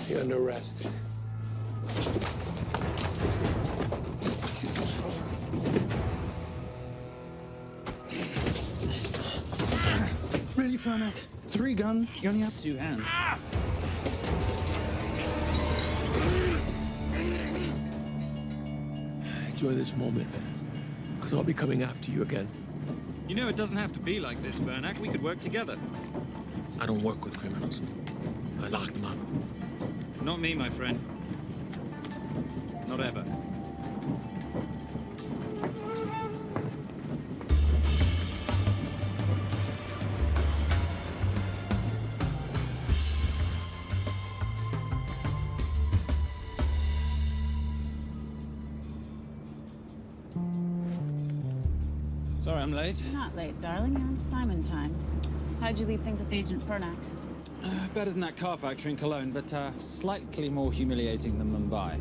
You're under arrest. Really, Fernac? 3 guns? You only have 2 hands. Enjoy this moment, because I'll be coming after you again. You know, it doesn't have to be like this, Fernac. We could work together. I don't work with criminals. I lock them up. Not me, my friend. Not ever. Sorry I'm late. You're not late, darling. You're on Simon time. How'd you leave things with Agent Fernac? Better than that car factory in Cologne, but slightly more humiliating than Mumbai.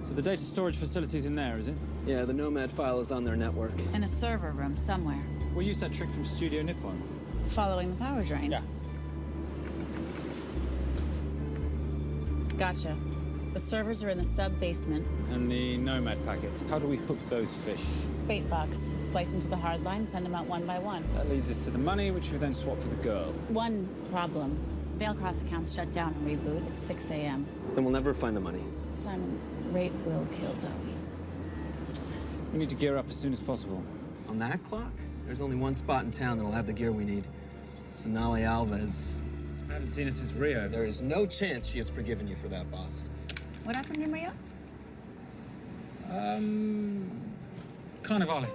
So the data storage facility's in there, is it? Yeah, the Nomad file is on their network. In a server room somewhere. We'll use that trick from Studio Nippon. Following the power drain? Yeah. Gotcha. The servers are in the sub-basement. And the Nomad packets. How do we hook those fish? Bait box. Splice into the hard line, send them out one by one. That leads us to the money, which we then swap for the girl. One problem. Mailcross accounts shut down and reboot at 6 a.m. Then we'll never find the money. Simon, rape will kill Zoe. We need to gear up as soon as possible. On that clock? There's only one spot in town that'll have the gear we need. Sonali Alves. I haven't seen her since Rio. There is no chance she has forgiven you for that, boss. What happened in Rio? Carnivale.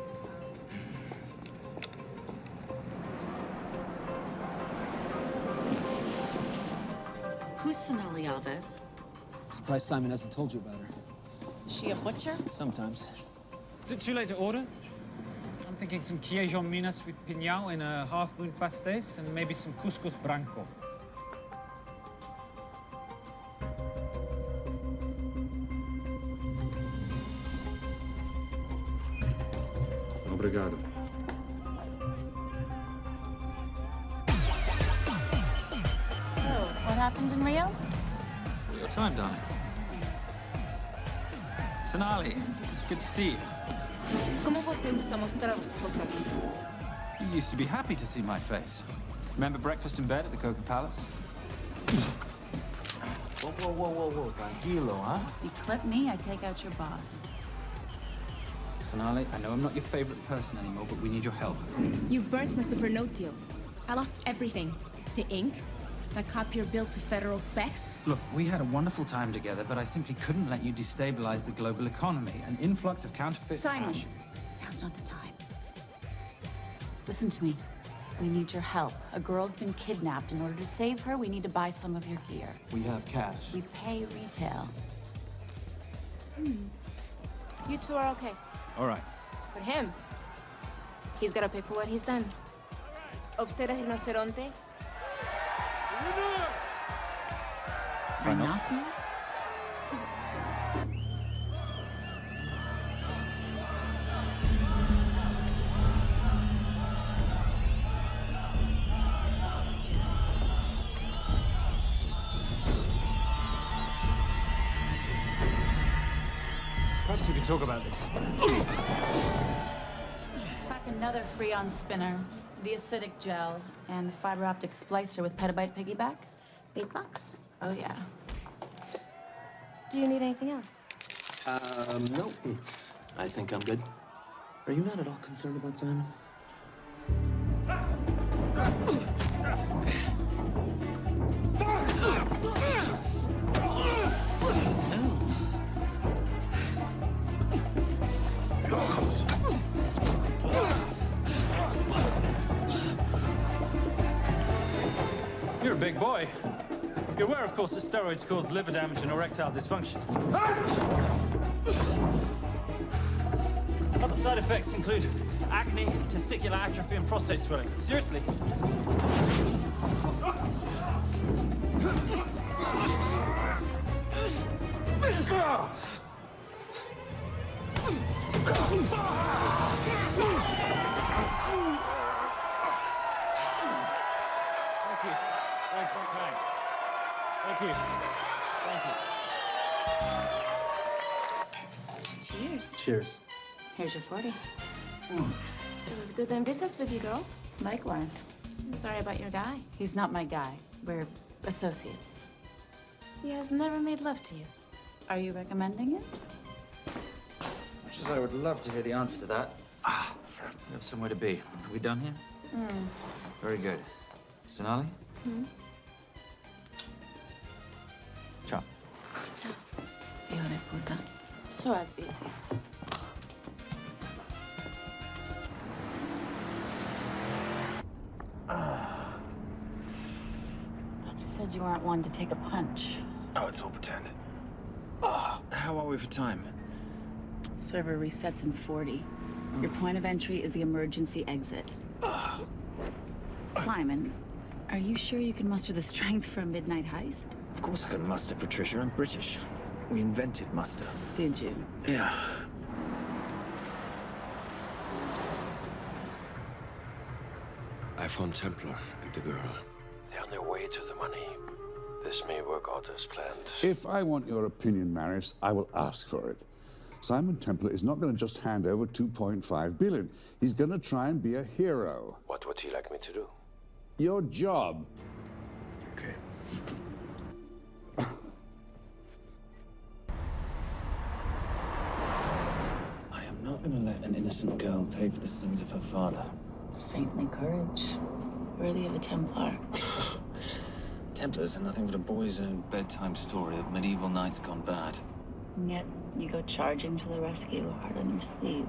Who's Sonali Alves? Surprised Simon hasn't told you about her. Is she a butcher? Sometimes. Is it too late to order? I'm thinking some queijo minas with piñao in a half-moon pastéis and maybe some couscous branco. Obrigado. Oh, what happened in Rio? Your time, darling. Sonali, good to see you. Como você usa mostrar o seu rosto aqui? You used to be happy to see my face. Remember breakfast in bed at the Coca Palace? Whoa. Tranquilo, huh? You clip me, I take out your boss. Sonali, I know I'm not your favorite person anymore, but we need your help. You burnt my super note deal. I lost everything. The ink, that copy your bill to federal specs. Look, we had a wonderful time together, but I simply couldn't let you destabilize the global economy. An influx of counterfeit Simon, cash. now's not the time. Listen to me. We need your help. A girl's been kidnapped. In order to save her, we need to buy some of your gear. We have cash. We pay retail. You two are okay. All right. But him, he's gotta pay for what he's done. Obter el rinoceronte. Rhinoceros? Perhaps we could talk about this. It's back another Freon spinner, the acidic gel, and the fiber optic splicer with petabyte piggyback. $8. Oh, yeah. Do you need anything else? No. I think I'm good. Are you not at all concerned about Simon? You're a big boy. You're aware, of course, that steroids cause liver damage and erectile dysfunction. Other side effects include acne, testicular atrophy, and prostate swelling. Seriously. Thank you. Cheers. Cheers. Here's your 40. It was good doing business with you, girl. Likewise. I'm sorry about your guy. He's not my guy. We're associates. He has never made love to you. Are you recommending it? Much as I would love to hear the answer to that, we have somewhere to be. Are we done here? Very good. Sonali? Ciao. Ciao. Hijo de puta. So as veces. But you said you weren't one to take a punch. Oh, it's all pretend. How are we for time? Server resets in 40. Your point of entry is the emergency exit. Simon, are you sure you can muster the strength for a midnight heist? Of course I can muster, Patricia. I'm British. We invented muster. Did you? Yeah. I found Templar and the girl. They're on their way to the money. This may work out as planned. If I want your opinion, Maris, I will ask for it. Simon Templar is not going to just hand over 2.5 billion. He's going to try and be a hero. What would he like me to do? Your job. Okay. I am not going to let an innocent girl pay for the sins of her father. Saintly courage. Worthy of a Templar. Templars are nothing but a boy's own bedtime story of medieval knights gone bad. And yet, you go charging to the rescue, heart on your sleeve.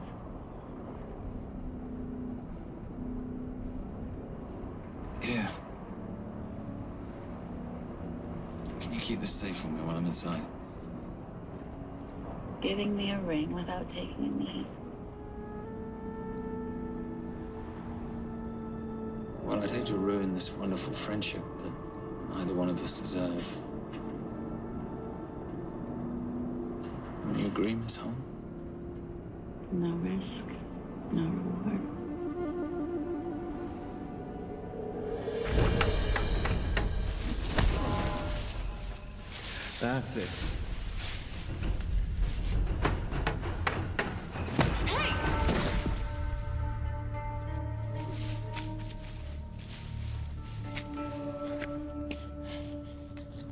Here. Can you keep this safe from me while I'm inside? Giving me a ring without taking a knee. Well, I'd hate to ruin this wonderful friendship that neither one of us deserve. Will you agree, Miss Holm? No risk, no reward. That's it.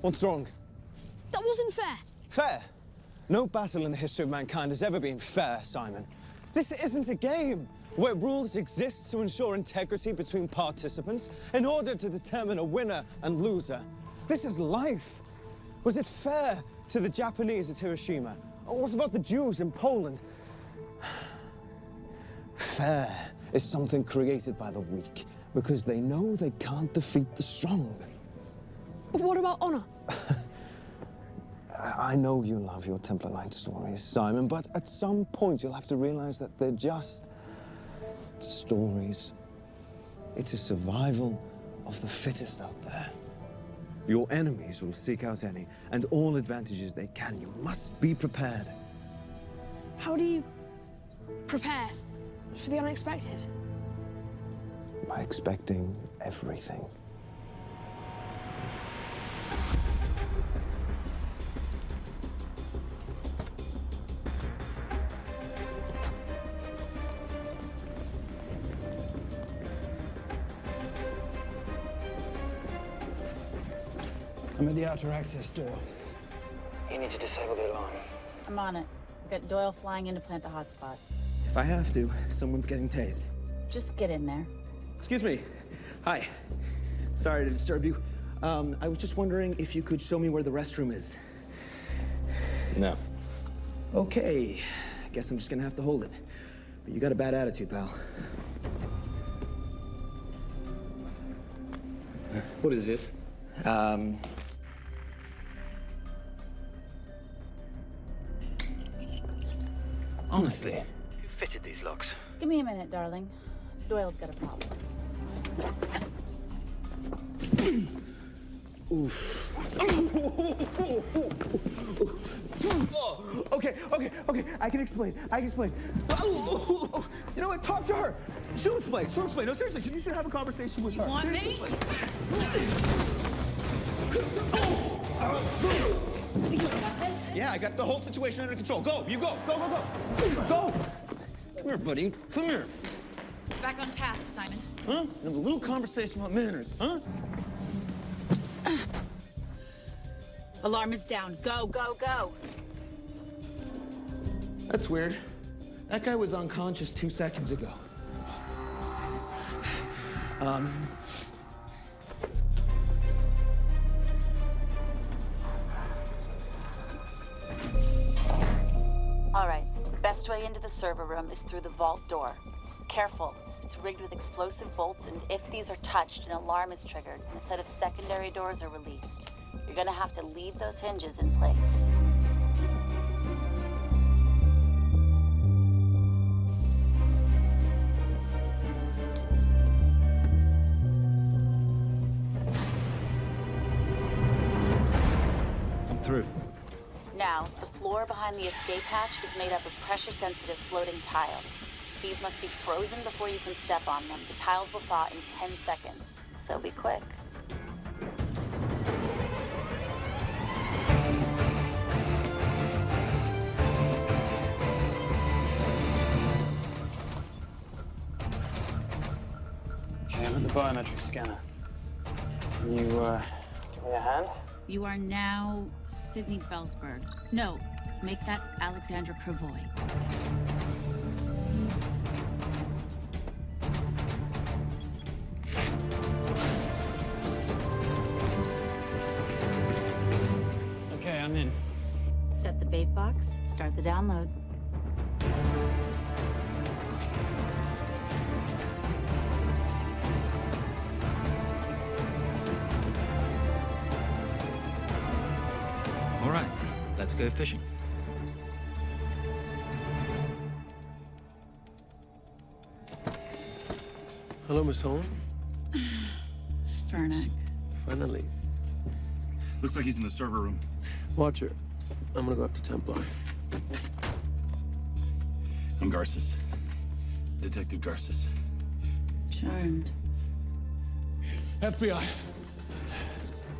What's wrong? That wasn't fair. Fair? No battle in the history of mankind has ever been fair, Simon. This isn't a game where rules exist to ensure integrity between participants in order to determine a winner and loser. This is life. Was it fair to the Japanese at Hiroshima? Or what about the Jews in Poland? Fair is something created by the weak because they know they can't defeat the strong. But what about honor? I know you love your Templar Knight stories, Simon, but at some point you'll have to realize that they're just stories. It's a survival of the fittest out there. Your enemies will seek out any and all advantages they can. You must be prepared. How do you prepare for the unexpected? By expecting everything. I'm at the outer access door. You need to disable the alarm. I'm on it. We've got Doyle flying in to plant the hotspot. If I have to, someone's getting tased. Just get in there. Excuse me. Hi. Sorry to disturb you. I was just wondering if you could show me where the restroom is. No. Okay. Guess I'm just gonna have to hold it. But you got a bad attitude, pal. What is this? Honestly. Who fitted these locks? Give me a minute, darling. Doyle's got a problem. Oof. Okay. I can explain. You know what? Talk to her. She'll explain. No, seriously, you should have a conversation with her. Want me? Yeah, I got the whole situation under control. Go, you go. Go. Come here, buddy. Come here. Back on task, Simon. Huh? Have a little conversation about manners, huh? Alarm is down. Go. That's weird. That guy was unconscious 2 seconds ago. All right. Best way into the server room is through the vault door. Careful. It's rigged with explosive bolts, and if these are touched, an alarm is triggered, and a set of secondary doors are released. You're gonna have to leave those hinges in place. I'm through. Now, the floor behind the escape hatch is made up of pressure-sensitive floating tiles. These must be frozen before you can step on them. The tiles will thaw in 10 seconds, so be quick. Okay, I'm at the biometric scanner. Can you, give me a hand? You are now Sydney Bellsberg. No, make that Alexandra Cravoy. Okay, I'm in. Set the bait box, start the download. All right, let's go fishing. Hello, Miss Holm. Fernac. Finally. Looks like he's in the server room. Watcher, I'm gonna go up to Templar. I'm Garces. Detective Garces. Charmed. FBI.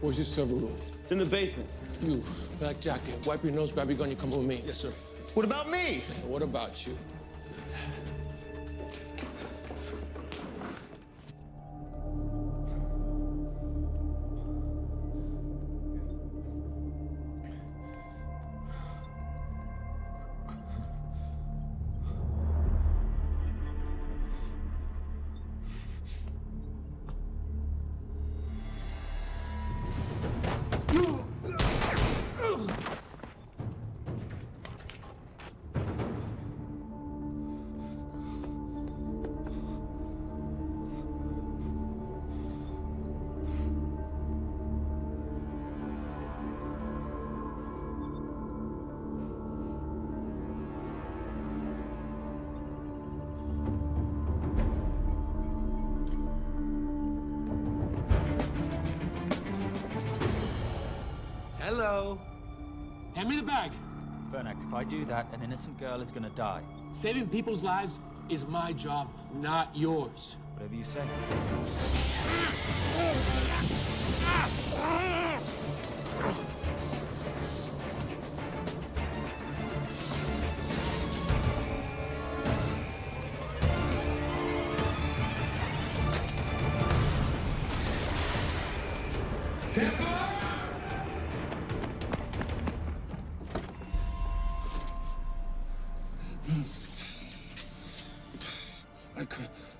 Where's your server room? It's in the basement. You, black jacket, wipe your nose, grab your gun, you come with me. Yes, sir. What about me? What about you? Hello. Hand me the bag. Fernac, if I do that, an innocent girl is gonna die. Saving people's lives is my job, not yours. Whatever you say.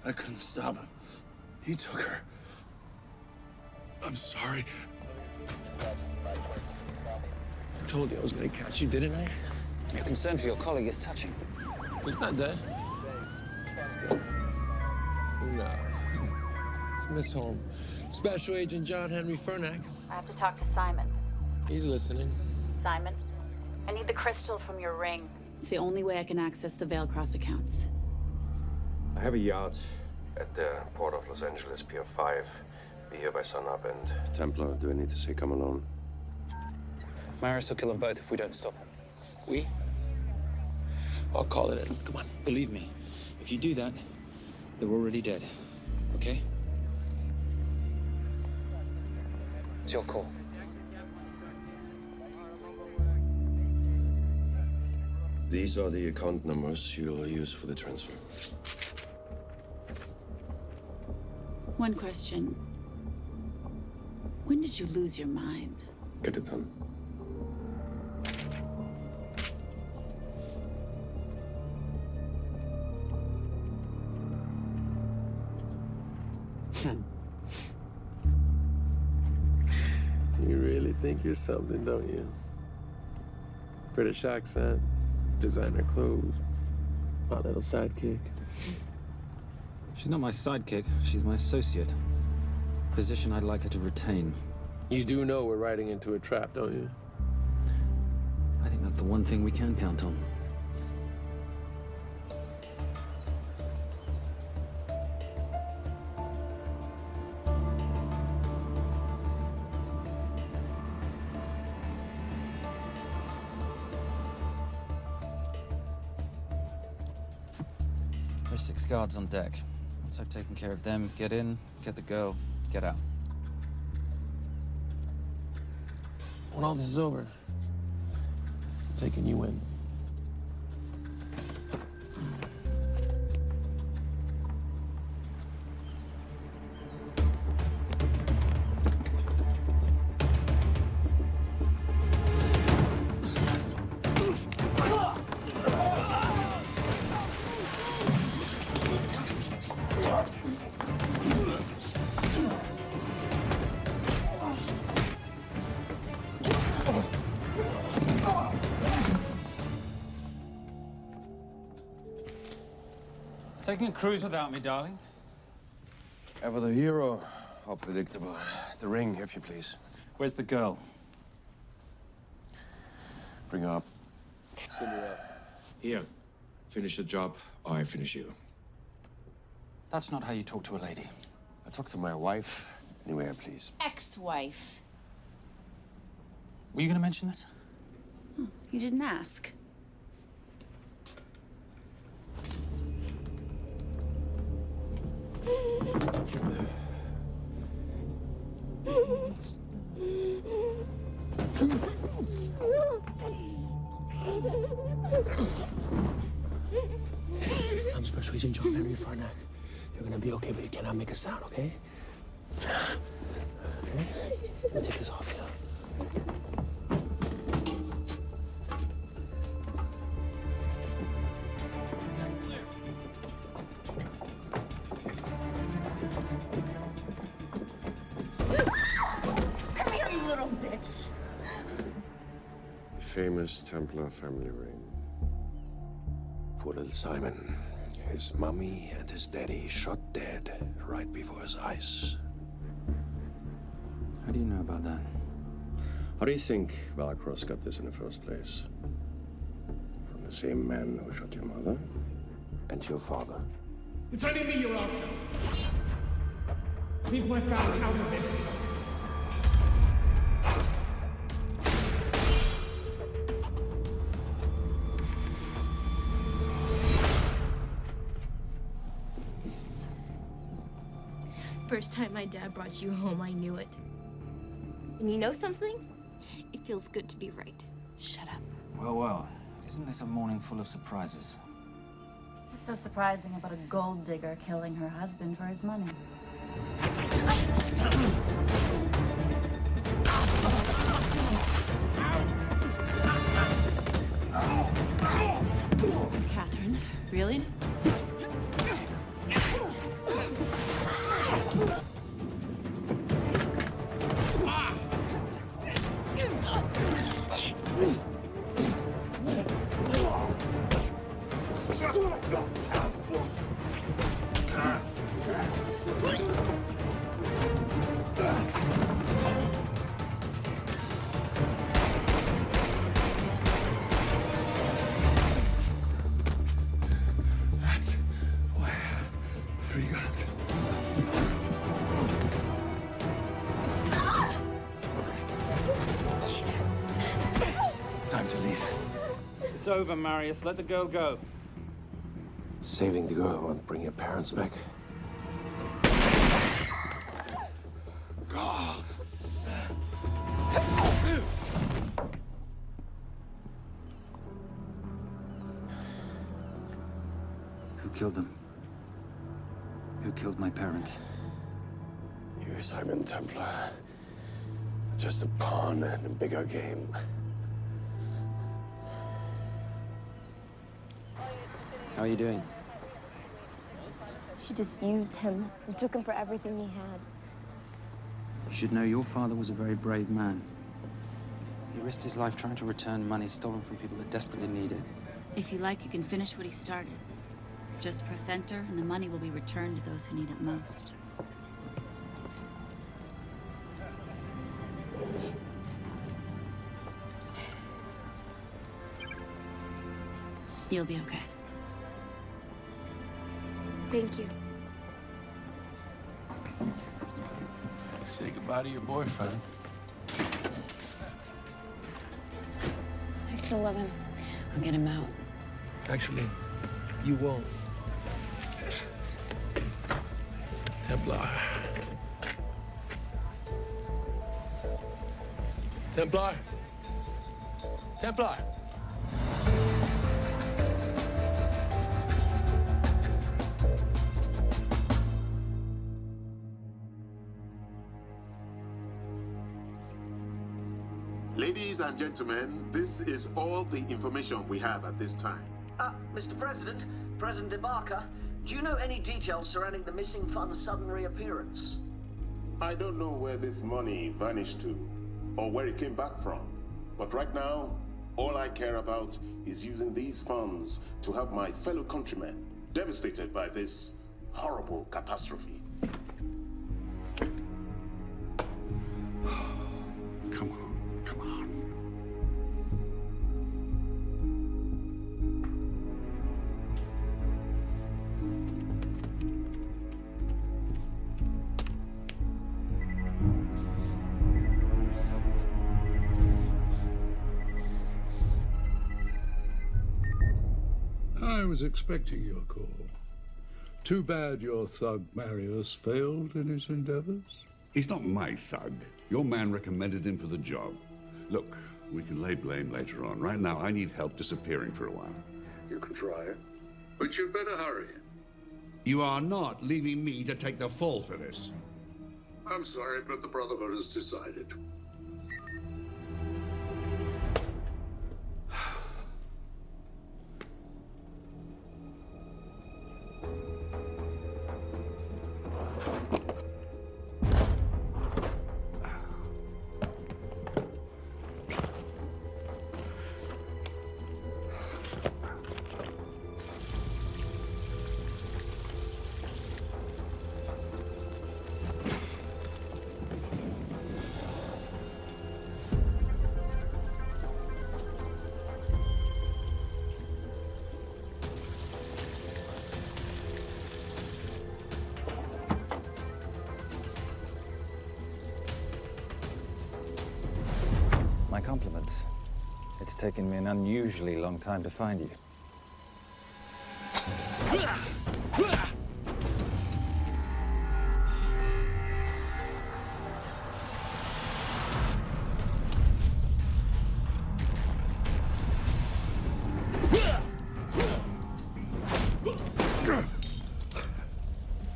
I couldn't stop him. He took her. I'm sorry. I told you I was gonna catch you, didn't I? Your concern for your colleague is touching. He's not dead. No. It's Miss Holmes. Special Agent John Henry Fernack. I have to talk to Simon. He's listening. Simon, I need the crystal from your ring. It's the only way I can access the Veilcross accounts. I have a yacht at the port of Los Angeles, Pier 5. Be here by sunup, and Templar, do I need to say come alone? Maris will kill them both if we don't stop him. We? I'll call it in. Come on. Believe me, if you do that, they're already dead. Okay? It's your call. These are the account numbers you'll use for the transfer. One question. When did you lose your mind? Get it done. You really think you're something, don't you? British accent, designer clothes, my little sidekick. She's not my sidekick. She's my associate. Position I'd like her to retain. You do know we're riding into a trap, don't you? I think that's the one thing we can count on. There's 6 guards on deck. Once I've taken care of them, get in, get the girl, get out. When all this is over, I'm taking you in. Taking a cruise without me, darling? Ever the hero? How predictable. The ring, if you please. Where's the girl? Bring her up. Send her up. Here. Finish the job, or I finish you. That's not how you talk to a lady. I talk to my wife anywhere, please. Ex-wife. Were you gonna mention this? You didn't ask. I'm Special Agent John Henry Fernack. You're gonna be okay, but you cannot make a sound, okay? Okay? Let me take this off you. Come here, you little bitch. Famous Templar family ring. Poor little Simon. His mummy and his daddy shot dead right before his eyes. How do you know about that? How do you think Veilcross got this in the first place? From the same man who shot your mother and your father. It's only me you're after. Leave my family out of this. First time my dad brought you home, I knew it. And you know something? It feels good to be right. Shut up. Well, well. Isn't this a morning full of surprises? What's so surprising about a gold digger killing her husband for his money? Catherine. Really? That's why I have 3 guns. Time to leave. It's over, Marius. Let the girl go. Saving the girl won't bring your parents back. God. Who killed them? Who killed my parents? You, Simon Templar. Just a pawn in a bigger game. How are you doing? She just used him and took him for everything he had. You should know your father was a very brave man. He risked his life trying to return money stolen from people that desperately need it. If you like, you can finish what he started. Just press enter, and the money will be returned to those who need it most. You'll be okay. Thank you. Say goodbye to your boyfriend. I still love him. I'll get him out. Actually, you won't. Templar. Templar. Templar. Ladies and gentlemen, this is all the information we have at this time. Mr. President, President Ibaka, do you know any details surrounding the missing fund's sudden reappearance? I don't know where this money vanished to, or where it came back from. But right now, all I care about is using these funds to help my fellow countrymen devastated by this horrible catastrophe. Come on, come on. I was expecting your call. Too bad your thug Marius failed in his endeavors. He's not my thug. Your man recommended him for the job. Look, we can lay blame later on. Right now, I need help disappearing for a while. You can try it, but you'd better hurry. You are not leaving me to take the fall for this. I'm sorry, but the Brotherhood has decided. My compliments. It's taken me an unusually long time to find you.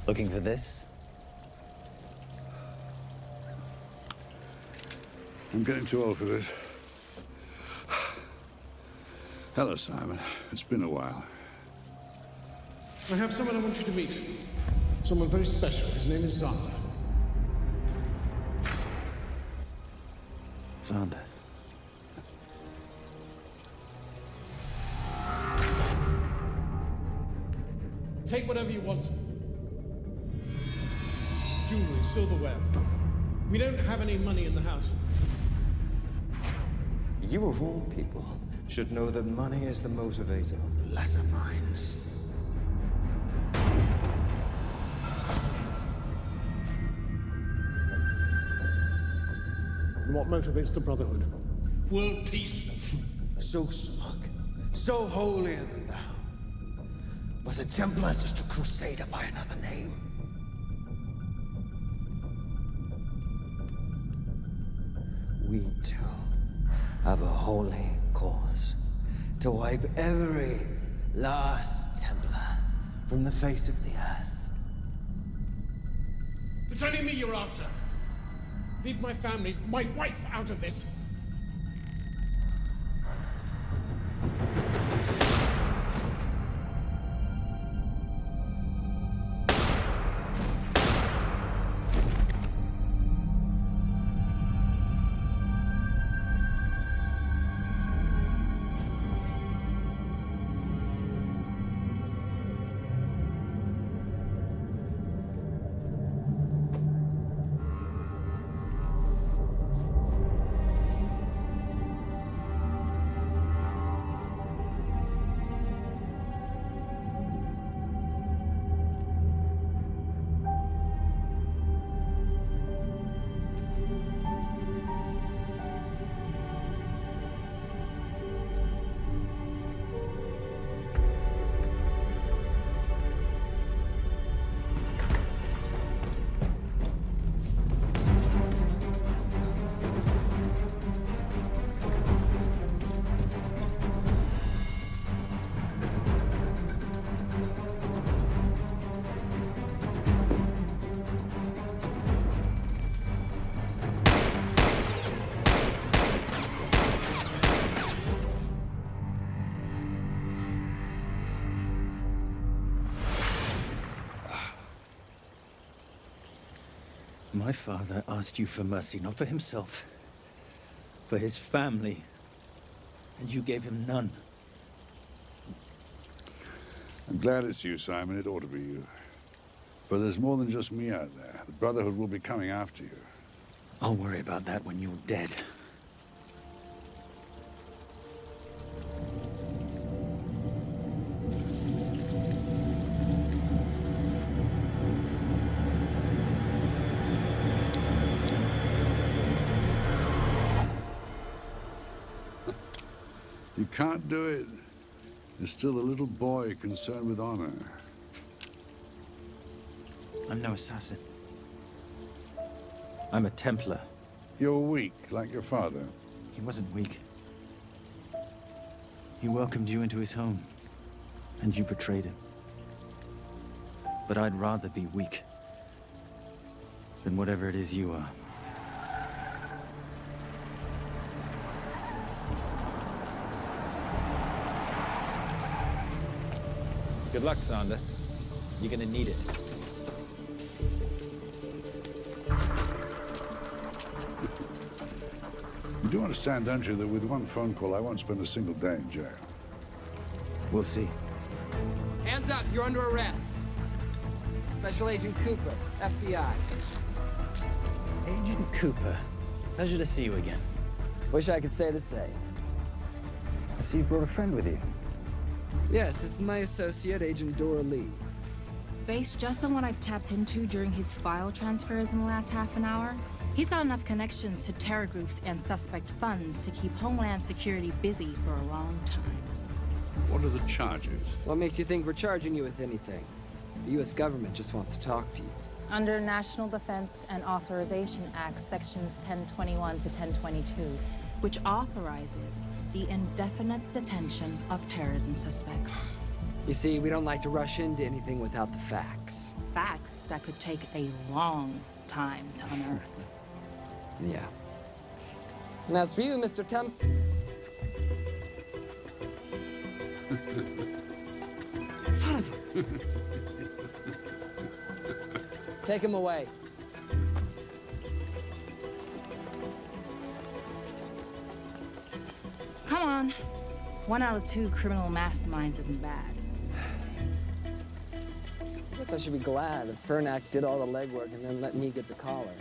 Looking for this? I'm getting too old for this. Hello, Simon. It's been a while. I have someone I want you to meet. Someone very special. His name is Zander. Zander. Take whatever you want. Jewelry, silverware. We don't have any money in the house. You of all people should know that money is the motivator of lesser minds. And what motivates the Brotherhood? World peace. So smug, so holier than thou. But a Templar is just a crusader by another name. We too have a holy cause to wipe every last Templar from the face of the earth. It's only me you're after. Leave my family, my wife, out of this. My father asked you for mercy, not for himself, for his family, and you gave him none. I'm glad it's you, Simon. It ought to be you. But there's more than just me out there. The Brotherhood will be coming after you. I'll worry about that when you're dead. You can't do it. You're still a little boy concerned with honor. I'm no assassin. I'm a Templar. You're weak, like your father. He wasn't weak. He welcomed you into his home, and you betrayed him. But I'd rather be weak than whatever it is you are. Good luck, Zander. You're gonna need it. You do understand, don't you, that with one phone call, I won't spend a single day in jail. We'll see. Hands up, you're under arrest. Special Agent Cooper, FBI. Agent Cooper, pleasure to see you again. Wish I could say the same. I see you brought a friend with you. Yes, this is my associate, Agent Dora Lee. Based just on what I've tapped into during his file transfers in the last half an hour, he's got enough connections to terror groups and suspect funds to keep Homeland Security busy for a long time. What are the charges? What makes you think we're charging you with anything? The U.S. government just wants to talk to you. Under National Defense and Authorization Act, sections 1021 to 1022, which authorizes the indefinite detention of terrorism suspects. You see, we don't like to rush into anything without the facts. Facts that could take a long time to unearth. Yeah. And as for you, Mr. Son of a... Take him away. Come on. 1 out of 2 criminal masterminds isn't bad. I guess I should be glad that Fernak did all the legwork and then let me get the collar.